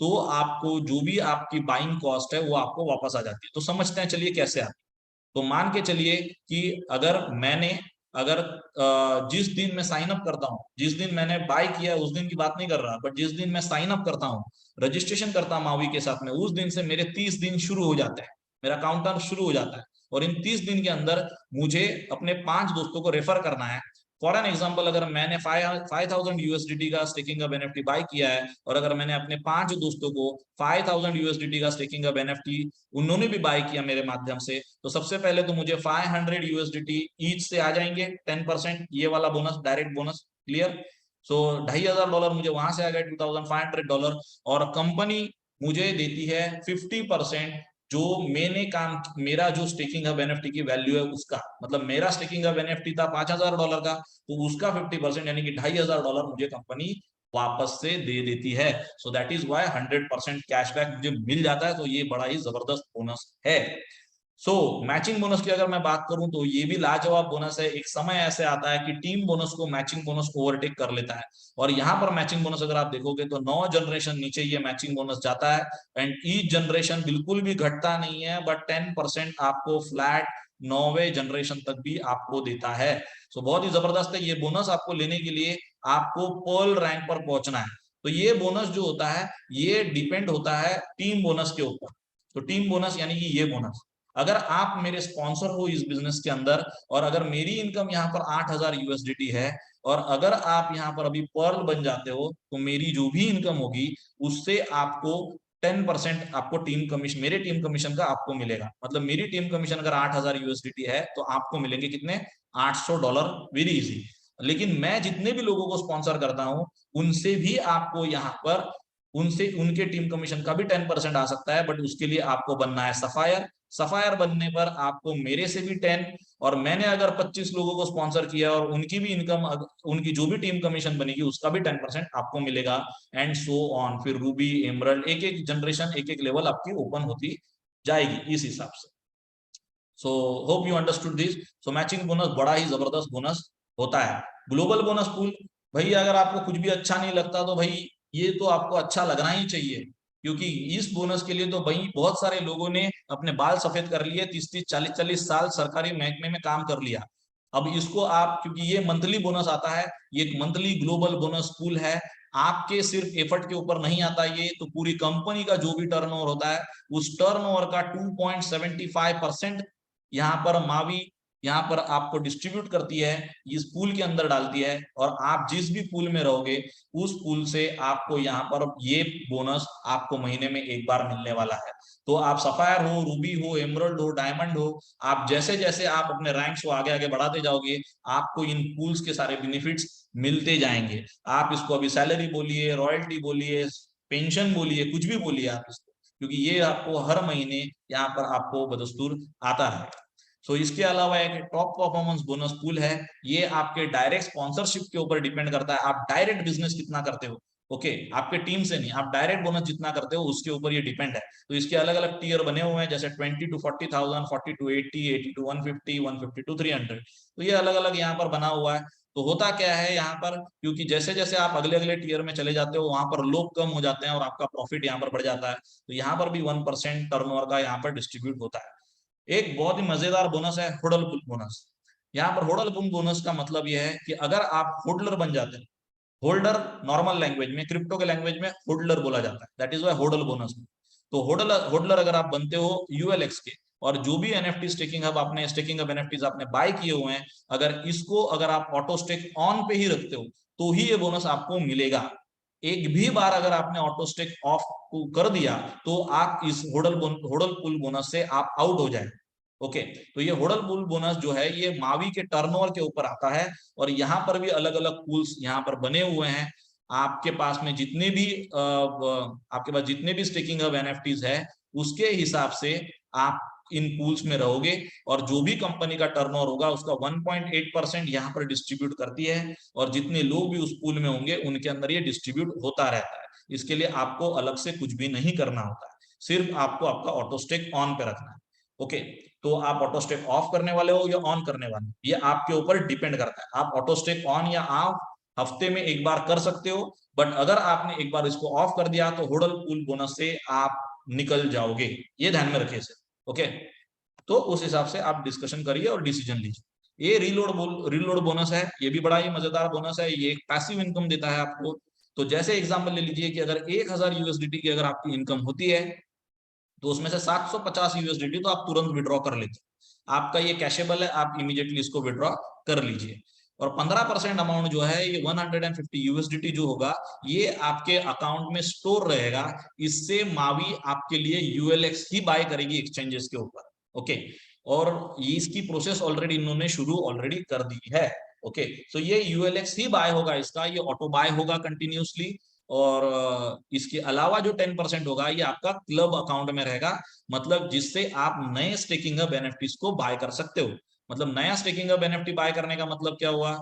तो आपको जो भी आपकी बाइंग कॉस्ट है वो आपको वापस आ जाती है। तो समझते हैं चलिए कैसे आती है। तो मान के चलिए कि अगर जिस दिन मैं साइन अप करता हूँ, जिस दिन मैंने बाय किया उस दिन की बात नहीं कर रहा, बट जिस दिन मैं साइन अप करता हूँ, रजिस्ट्रेशन करता हूँ मावी के साथ में, उस दिन से मेरे 30 दिन शुरू हो जाते हैं, मेरा काउंटर शुरू हो जाता है। और इन 30 दिन के अंदर मुझे अपने 5 दोस्तों को रेफर करना है। फॉर एन एग्जाम्पल, अगर मैंने 5,000 यूएसडीटी का स्टेकिंग ऑफ एनएफटी बाय किया है, और अगर मैंने अपने 5 दोस्तों को 5,000 यूएसडीटी का स्टेकिंग ऑफ एनएफटी उन्होंने भी बाय किया मेरे माध्यम से, तो सबसे पहले तो मुझे 500 यूएसडीटी ईच से आ जाएंगे 10%, ये वाला बोनस, डायरेक्ट बोनस। क्लियर? सो $2,500 मुझे वहां से आ गए, $2,500। और कंपनी मुझे देती है 50%, जो मेरा जो स्टेकिंग ऑफ एनएफटी की वैल्यू है उसका, मतलब मेरा स्टेकिंग ऑफ एनएफटी था $5,000 का, तो उसका 50% यानी कि $2,500 मुझे कंपनी वापस से दे देती है। So that is why 100% cashback मुझे मिल जाता है। तो ये बड़ा ही जबरदस्त बोनस है। सो मैचिंग बोनस की अगर मैं बात करूं तो ये भी लाजवाब बोनस है। एक समय ऐसे आता है कि टीम बोनस को मैचिंग बोनस ओवरटेक कर लेता है, और यहाँ पर मैचिंग बोनस अगर आप देखोगे तो 9 जनरेशन नीचे ये मैचिंग बोनस जाता है, एंड ईच जनरेशन बिल्कुल भी घटता नहीं है, बट 10% आपको फ्लैट 9वें जनरेशन तक भी आपको देता है। सो बहुत ही जबरदस्त है। ये बोनस आपको लेने के लिए आपको पर्ल रैंक पर पहुंचना है। तो ये बोनस जो होता है ये डिपेंड होता है टीम बोनस के ऊपर। तो टीम बोनस यानी कि ये बोनस, अगर आप मेरे स्पॉन्सर हो इस बिजनेस के अंदर, और अगर मेरी इनकम यहाँ पर 8,000 यूएसडीटी है, और अगर आप यहाँ पर अभी पर्ल बन जाते हो, तो मेरी जो भी इनकम होगी उससे आपको 10% आपको टीम कमीशन, मेरे टीम कमीशन का आपको मिलेगा। मतलब मेरी टीम कमीशन अगर 8,000 यूएसडीटी है तो आपको मिलेंगे कितने, $800, वेरी इजी। लेकिन मैं जितने भी लोगों को स्पॉन्सर करता हूं उनसे भी आपको यहाँ पर, उनसे उनके टीम कमीशन का भी 10% आ सकता है, बट उसके लिए आपको बनना है सफायर। सफायर बनने पर आपको मेरे से भी 10, और मैंने अगर 25 लोगों को स्पॉन्सर किया और उनकी भी इनकम, उनकी जो भी टीम कमीशन बनेगी उसका भी 10% आपको मिलेगा, एंड सो ऑन। फिर रूबी, एमरल्ड, एक एक जनरेशन, एक एक लेवल आपकी ओपन होती जाएगी इस हिसाब से। So hope you understood this. So matching bonus बड़ा ही जबरदस्त बोनस होता है। ग्लोबल बोनस पूल, भाई अगर आपको कुछ भी अच्छा नहीं लगता तो भाई ये तो आपको अच्छा लगना ही चाहिए, क्योंकि इस बोनस के लिए तो भाई बहुत सारे लोगों ने अपने बाल सफेद कर लिए, 30-30, 40-40 साल सरकारी महकमे में काम कर लिया। अब इसको आप, क्योंकि ये मंथली बोनस आता है, ये एक मंथली ग्लोबल बोनस पूल है, आपके सिर्फ एफर्ट के ऊपर नहीं आता ये, तो पूरी कंपनी का जो भी टर्नओवर होता है उस टर्नओवर का 2.75% यहाँ पर मावी यहाँ पर आपको डिस्ट्रीब्यूट करती है, इस पूल के अंदर डालती है, और आप जिस भी पूल में रहोगे उस पूल से आपको यहाँ पर ये बोनस आपको महीने में एक बार मिलने वाला है। तो आप सफायर हो, रूबी हो, एमरल्ड हो, डायमंड हो, आप जैसे जैसे आप अपने रैंक्स को आगे आगे बढ़ाते जाओगे आपको इन पूल्स के सारे बेनिफिट्स मिलते जाएंगे। आप इसको अभी सैलरी बोलिए, रॉयल्टी बोलिए, पेंशन बोलिए, कुछ भी बोलिए आप इसको, क्योंकि ये आपको हर महीने यहाँ पर आपको बदस्तूर आता है। सो इसके अलावा एक टॉप परफॉर्मेंस बोनस पूल है, ये आपके डायरेक्ट स्पॉन्सरशिप के ऊपर डिपेंड करता है, आप डायरेक्ट बिजनेस कितना करते हो। ओके, आपके टीम से नहीं, आप डायरेक्ट बोनस जितना करते हो उसके ऊपर ये डिपेंड है। तो इसके अलग अलग टीयर बने हुए हैं, जैसे 20 to 40,000, 40 to 80, 80 to 150, 150 to 300। तो ये अलग अलग यहाँ पर बना हुआ है। तो होता क्या है यहाँ पर, क्योंकि जैसे जैसे आप अगले अगले टीयर में चले जाते हो वहां पर लोग कम हो जाते हैं और आपका प्रॉफिट यहाँ पर बढ़ जाता है, तो यहाँ पर भी 1% टर्नओवर का यहाँ पर डिस्ट्रीब्यूट होता है। एक बहुत ही मजेदार बोनस है होडल पुल बोनस। यहाँ पर होडल पुल बोनस का मतलब यह है कि अगर आप होल्डर बन जाते हैं, होल्डर नॉर्मल लैंग्वेज में, क्रिप्टो के लैंग्वेज में होल्डर बोला जाता है, that is why hodl bonus. तो होडलर होल्डर अगर आप बनते हो यूएलएक्स के, और जो भी एनएफटी स्टेकिंग हब आपने, स्टेकिंग हब एनएफटीज आपने बाय किए हुए हैं, अगर इसको अगर आप ऑटो स्टेक ऑन पे ही रखते हो तो ही ये बोनस आपको मिलेगा। एक भी बार अगर आपने ऑटो स्टेक ऑफ कर दिया तो आप इस होडल पुल बोनस से आप आउट हो जाए। ओके, तो ये होडल पुल बोनस जो है ये मावी के टर्नओवर के ऊपर आता है, और यहाँ पर भी अलग अलग पूल्स यहाँ पर बने हुए हैं। आपके पास में जितने भी आपके पास जितने भी स्टेकिंग हब एनएफटीज है उसके हिसाब से आप इन पूल्स में रहोगे, और जो भी कंपनी का टर्नओवर होगा उसका 1.8% यहाँ पर डिस्ट्रीब्यूट करती है, और जितने लोग भी उस पूल में होंगे उनके अंदर ये डिस्ट्रीब्यूट होता रहता है। इसके लिए आपको अलग से कुछ भी नहीं करना होता है, सिर्फ आपको आपका ऑटो स्टेक ऑन पे रखना है। ओके, तो आप ऑटो स्टेक ऑफ करने वाले हो या ऑन करने वाले हो ये आपके ऊपर डिपेंड करता है। आप ऑटो स्टेक ऑन या ऑफ हफ्ते में एक बार कर सकते हो, बट अगर आपने एक बार इसको ऑफ कर दिया तो होडल पूल बोनस से आप निकल जाओगे, ये ध्यान में रखिए सर। ओके, तो उस हिसाब से आप डिस्कशन करिए और डिसीजन लीजिए। ये रीलोड बोनस है, ये भी बड़ा ही मजेदार बोनस है, ये एक पैसिव इनकम देता है आपको। तो जैसे एग्जांपल ले लीजिए कि अगर 1000 यूएसडीटी की अगर आपकी इनकम होती है तो उसमें से 750 यूएसडीटी तो आप तुरंत विड्रॉ कर लेते हैं, आपका ये कैशेबल है, आप इमीडिएटली इसको विड्रॉ कर लीजिए। और 15% अमाउंट जो है ये 150 यूएसडीटी जो होगा ये आपके अकाउंट में स्टोर रहेगा, इससे मावी आपके लिए यूएलएक्स ही बाय करेगी एक्सचेंजेस के ऊपर। ओके, और ये इसकी प्रोसेस ऑलरेडी इन्होंने शुरू ऑलरेडी कर दी है। ओके, तो ये यूएलएक्स ही बाय होगा, इसका ये ऑटो बाय होगा कंटिन्यूसली, और इसके अलावा जो 10% होगा ये आपका क्लब अकाउंट में रहेगा, मतलब जिससे आप नए स्टेकिंग हब एनएफटीज को बाय कर सकते हो। मतलब नया स्टेकिंग हब एनएफटी बाय करने का मतलब क्या हुआ,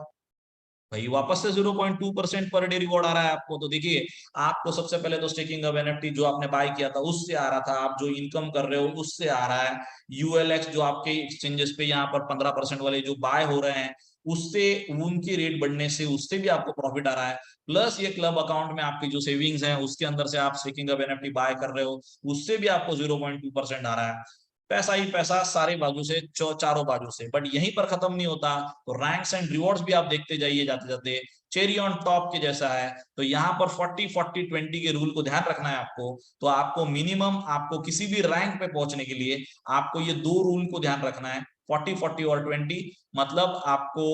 भाई वापस से 0.2% पर डे रिवॉर्ड आ रहा है आपको। तो देखिए, आपको सबसे पहले तो स्टेकिंग ऑफ एनएफटी जो आपने बाय किया था उससे आ रहा था, आप जो इनकम कर रहे हो उससे आ रहा है, यूएलएक्स जो आपके एक्सचेंजेस पे यहाँ पर 15% वाले जो बाय हो रहे हैं उससे, उनकी रेट बढ़ने से उससे भी आपको प्रॉफिट आ रहा है। प्लस ये क्लब अकाउंट में आपकी जो सेविंग्स है उसके अंदर से आप स्टेकिंग ऑफ एनएफटी बाय कर रहे हो, उससे भी आपको 0.2% आ रहा है। पैसा ही पैसा सारे बाजू से, चारों बाजू से। बट यहीं पर खत्म नहीं होता, तो रैंक्स एंड रिवॉर्ड्स भी आप देखते जाइए जाते जाते, चेरी ऑन टॉप के जैसा है। तो यहाँ पर 40-40-20 के रूल को ध्यान रखना है आपको। तो आपको मिनिमम, आपको किसी भी रैंक पे पहुंचने के लिए आपको ये दो रूल को ध्यान रखना है, 40-40 और 20। मतलब आपको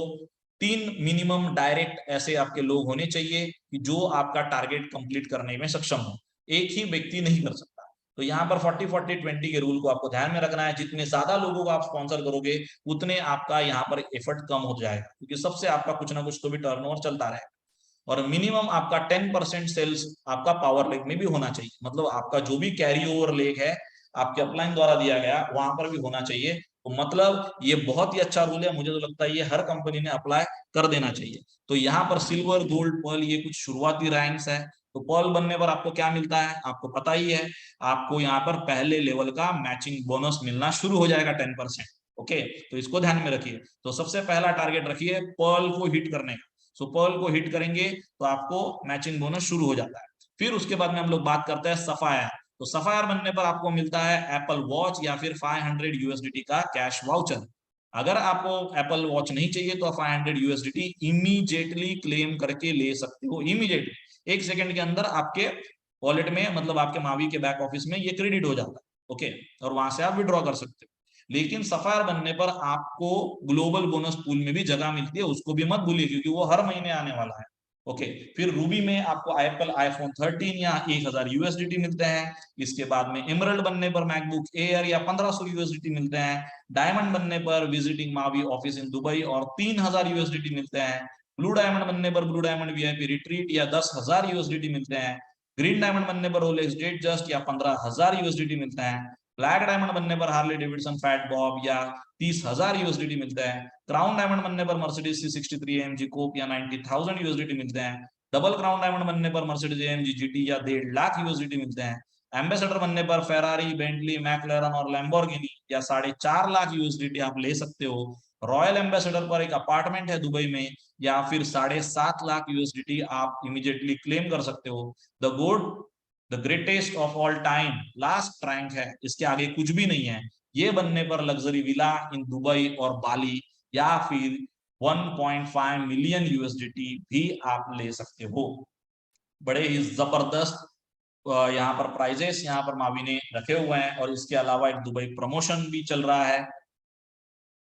3 मिनिमम डायरेक्ट ऐसे आपके लोग होने चाहिए कि जो आपका टारगेट कंप्लीट करने में सक्षम हो, एक ही व्यक्ति नहीं कर सकता। तो यहाँ पर 40-40-20 के रूल को आपको ध्यान में रखना है। जितने ज्यादा लोगों को आप स्पॉन्सर करोगे उतने आपका यहाँ पर एफर्ट कम हो जाएगा, क्योंकि सबसे आपका कुछ ना कुछ तो भी टर्नओवर चलता रहेगा। और मिनिमम आपका 10% सेल्स आपका पावर लेग में भी होना चाहिए, मतलब आपका जो भी कैरी ओवर लेग है आपके अपलाइन द्वारा दिया गया वहां पर भी होना चाहिए। तो मतलब ये बहुत ही अच्छा रूल है, मुझे तो लगता है ये हर कंपनी ने अप्लाई कर देना चाहिए। तो यहाँ पर सिल्वर, गोल्ड, पर्ल, ये कुछ शुरुआती रैंक्स है। तो पर्ल बनने पर आपको क्या मिलता है आपको पता ही है, आपको यहाँ पर पहले लेवल का मैचिंग बोनस मिलना शुरू हो जाएगा 10%। ओके, तो इसको ध्यान में रखिए। तो सबसे पहला टारगेट रखिए पर्ल को हिट करने का। सो पर्ल को हिट करेंगे तो आपको मैचिंग बोनस शुरू हो जाता है। फिर उसके बाद में हम लोग बात करते हैं सफायर। तो सफायर बनने पर आपको मिलता है एप्पल वॉच या फिर 500 यूएसडीटी का कैश वाउचर। अगर आपको एप्पल वॉच नहीं चाहिए तो 500 यूएसडीटी इमीडिएटली क्लेम करके ले सकते हो। इमीडिएटली 1 सेकंड के अंदर आपके वॉलेट में, मतलब आपके मावी के बैक ऑफिस में ये क्रेडिट हो जाता है। ओके, और वहां से आप विड्रॉ कर सकते हो। लेकिन सफायर बनने पर आपको ग्लोबल बोनस पूल में भी जगह मिलती है, उसको भी मत भूलिए क्योंकि वो हर महीने आने वाला है। ओके, फिर रूबी में आपको एप्पल आईफोन 13 या 1000 यूएसडीटी मिलते हैं। इसके बाद में एमरल्ड बनने पर मैकबुक एयर या 1500 यूएसडीटी मिलते हैं। डायमंड बनने पर visiting Mavi office in Dubai और 3000 यूएसडीटी मिलते हैं। ब्लू डायमंड बनने पर ब्लू डायमंड वीआईपी रिट्रीट या 10,000 यूएसडीटी मिलते हैं। ग्रीन डायमंड बनने पर रोलेक्स डेट जस्ट या 15,000 यूएसडीटी मिलता है। ब्लैक डायमंड बनने पर हार्ले डेविडसन फैट बॉब या 30,000 यूएसडीटी मिलता है। क्राउन डायमंड बनने पर मर्सिडीज C63 AMG कोप या 90,000 यूएसडीटी मिलते हैं। डबल क्राउन डायमंड बनने पर मर्सिडीज AMG GT या 1.5 लाख यूएसडीटी मिलते हैं। एम्बेसडर बनने पर फेरारी, बेंटली, मैकलैरन और लैम्बोर्गिनी या 4.5 लाख यूएसडीटी आप ले सकते हो। रॉयल एम्बेसडर पर एक अपार्टमेंट है दुबई में, या फिर 7.5 लाख यूएसडीटी आप इमीडिएटली क्लेम कर सकते हो। The good, the greatest of all time last rank है, इसके आगे कुछ भी नहीं है। ये बनने पर लग्जरी विला इन दुबई और बाली या फिर 1.5 मिलियन यूएसडीटी भी आप ले सकते हो। बड़े ही जबरदस्त यहाँ पर प्राइजेस यहाँ पर मावी ने रखे हुए हैं। और इसके अलावा एक दुबई प्रमोशन भी चल रहा है।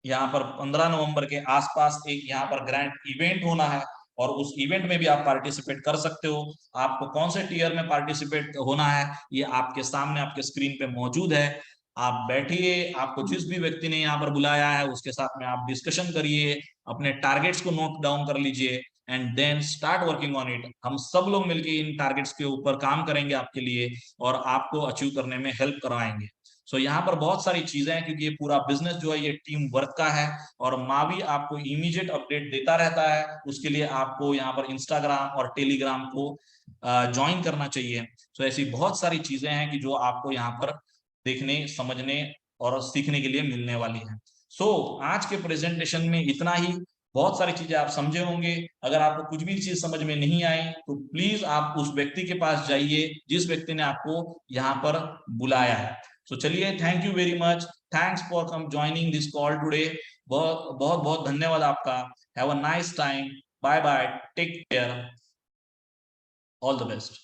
यहाँ पर 15 नवंबर के आसपास एक यहाँ पर ग्रैंड इवेंट होना है, और उस इवेंट में भी आप पार्टिसिपेट कर सकते हो। आपको कौन से टीयर में पार्टिसिपेट होना है ये आपके सामने आपके स्क्रीन पे मौजूद है। आप बैठिए, आपको जिस भी व्यक्ति ने यहाँ पर बुलाया है उसके साथ में आप डिस्कशन करिए, अपने टारगेट्स को नोट डाउन कर लीजिए and then start working on it. हम सब लोग मिलकर इन टारगेट्स के ऊपर काम करेंगे आपके लिए और आपको अचीव करने में हेल्प करवाएंगे। सो यहाँ पर बहुत सारी चीजें हैं क्योंकि ये पूरा बिजनेस जो है ये टीम वर्क का है, और मावी आपको इमीडिएट अपडेट देता रहता है। उसके लिए आपको यहाँ पर इंस्टाग्राम और टेलीग्राम को ज्वाइन करना चाहिए। सो ऐसी बहुत सारी चीजें हैं कि जो आपको यहाँ पर देखने, समझने और सीखने के लिए मिलने वाली है। सो आज के प्रेजेंटेशन में इतना ही। बहुत सारी चीजें आप समझे होंगे। अगर आपको कुछ भी चीज समझ में नहीं आई तो प्लीज आप उस व्यक्ति के पास जाइए जिस व्यक्ति ने आपको यहाँ पर बुलाया है। सो चलिए, thank you very much, thanks for come joining this call today. बहुत बहुत बहुत धन्यवाद आपका। Have a nice time, bye bye, take care, all the best.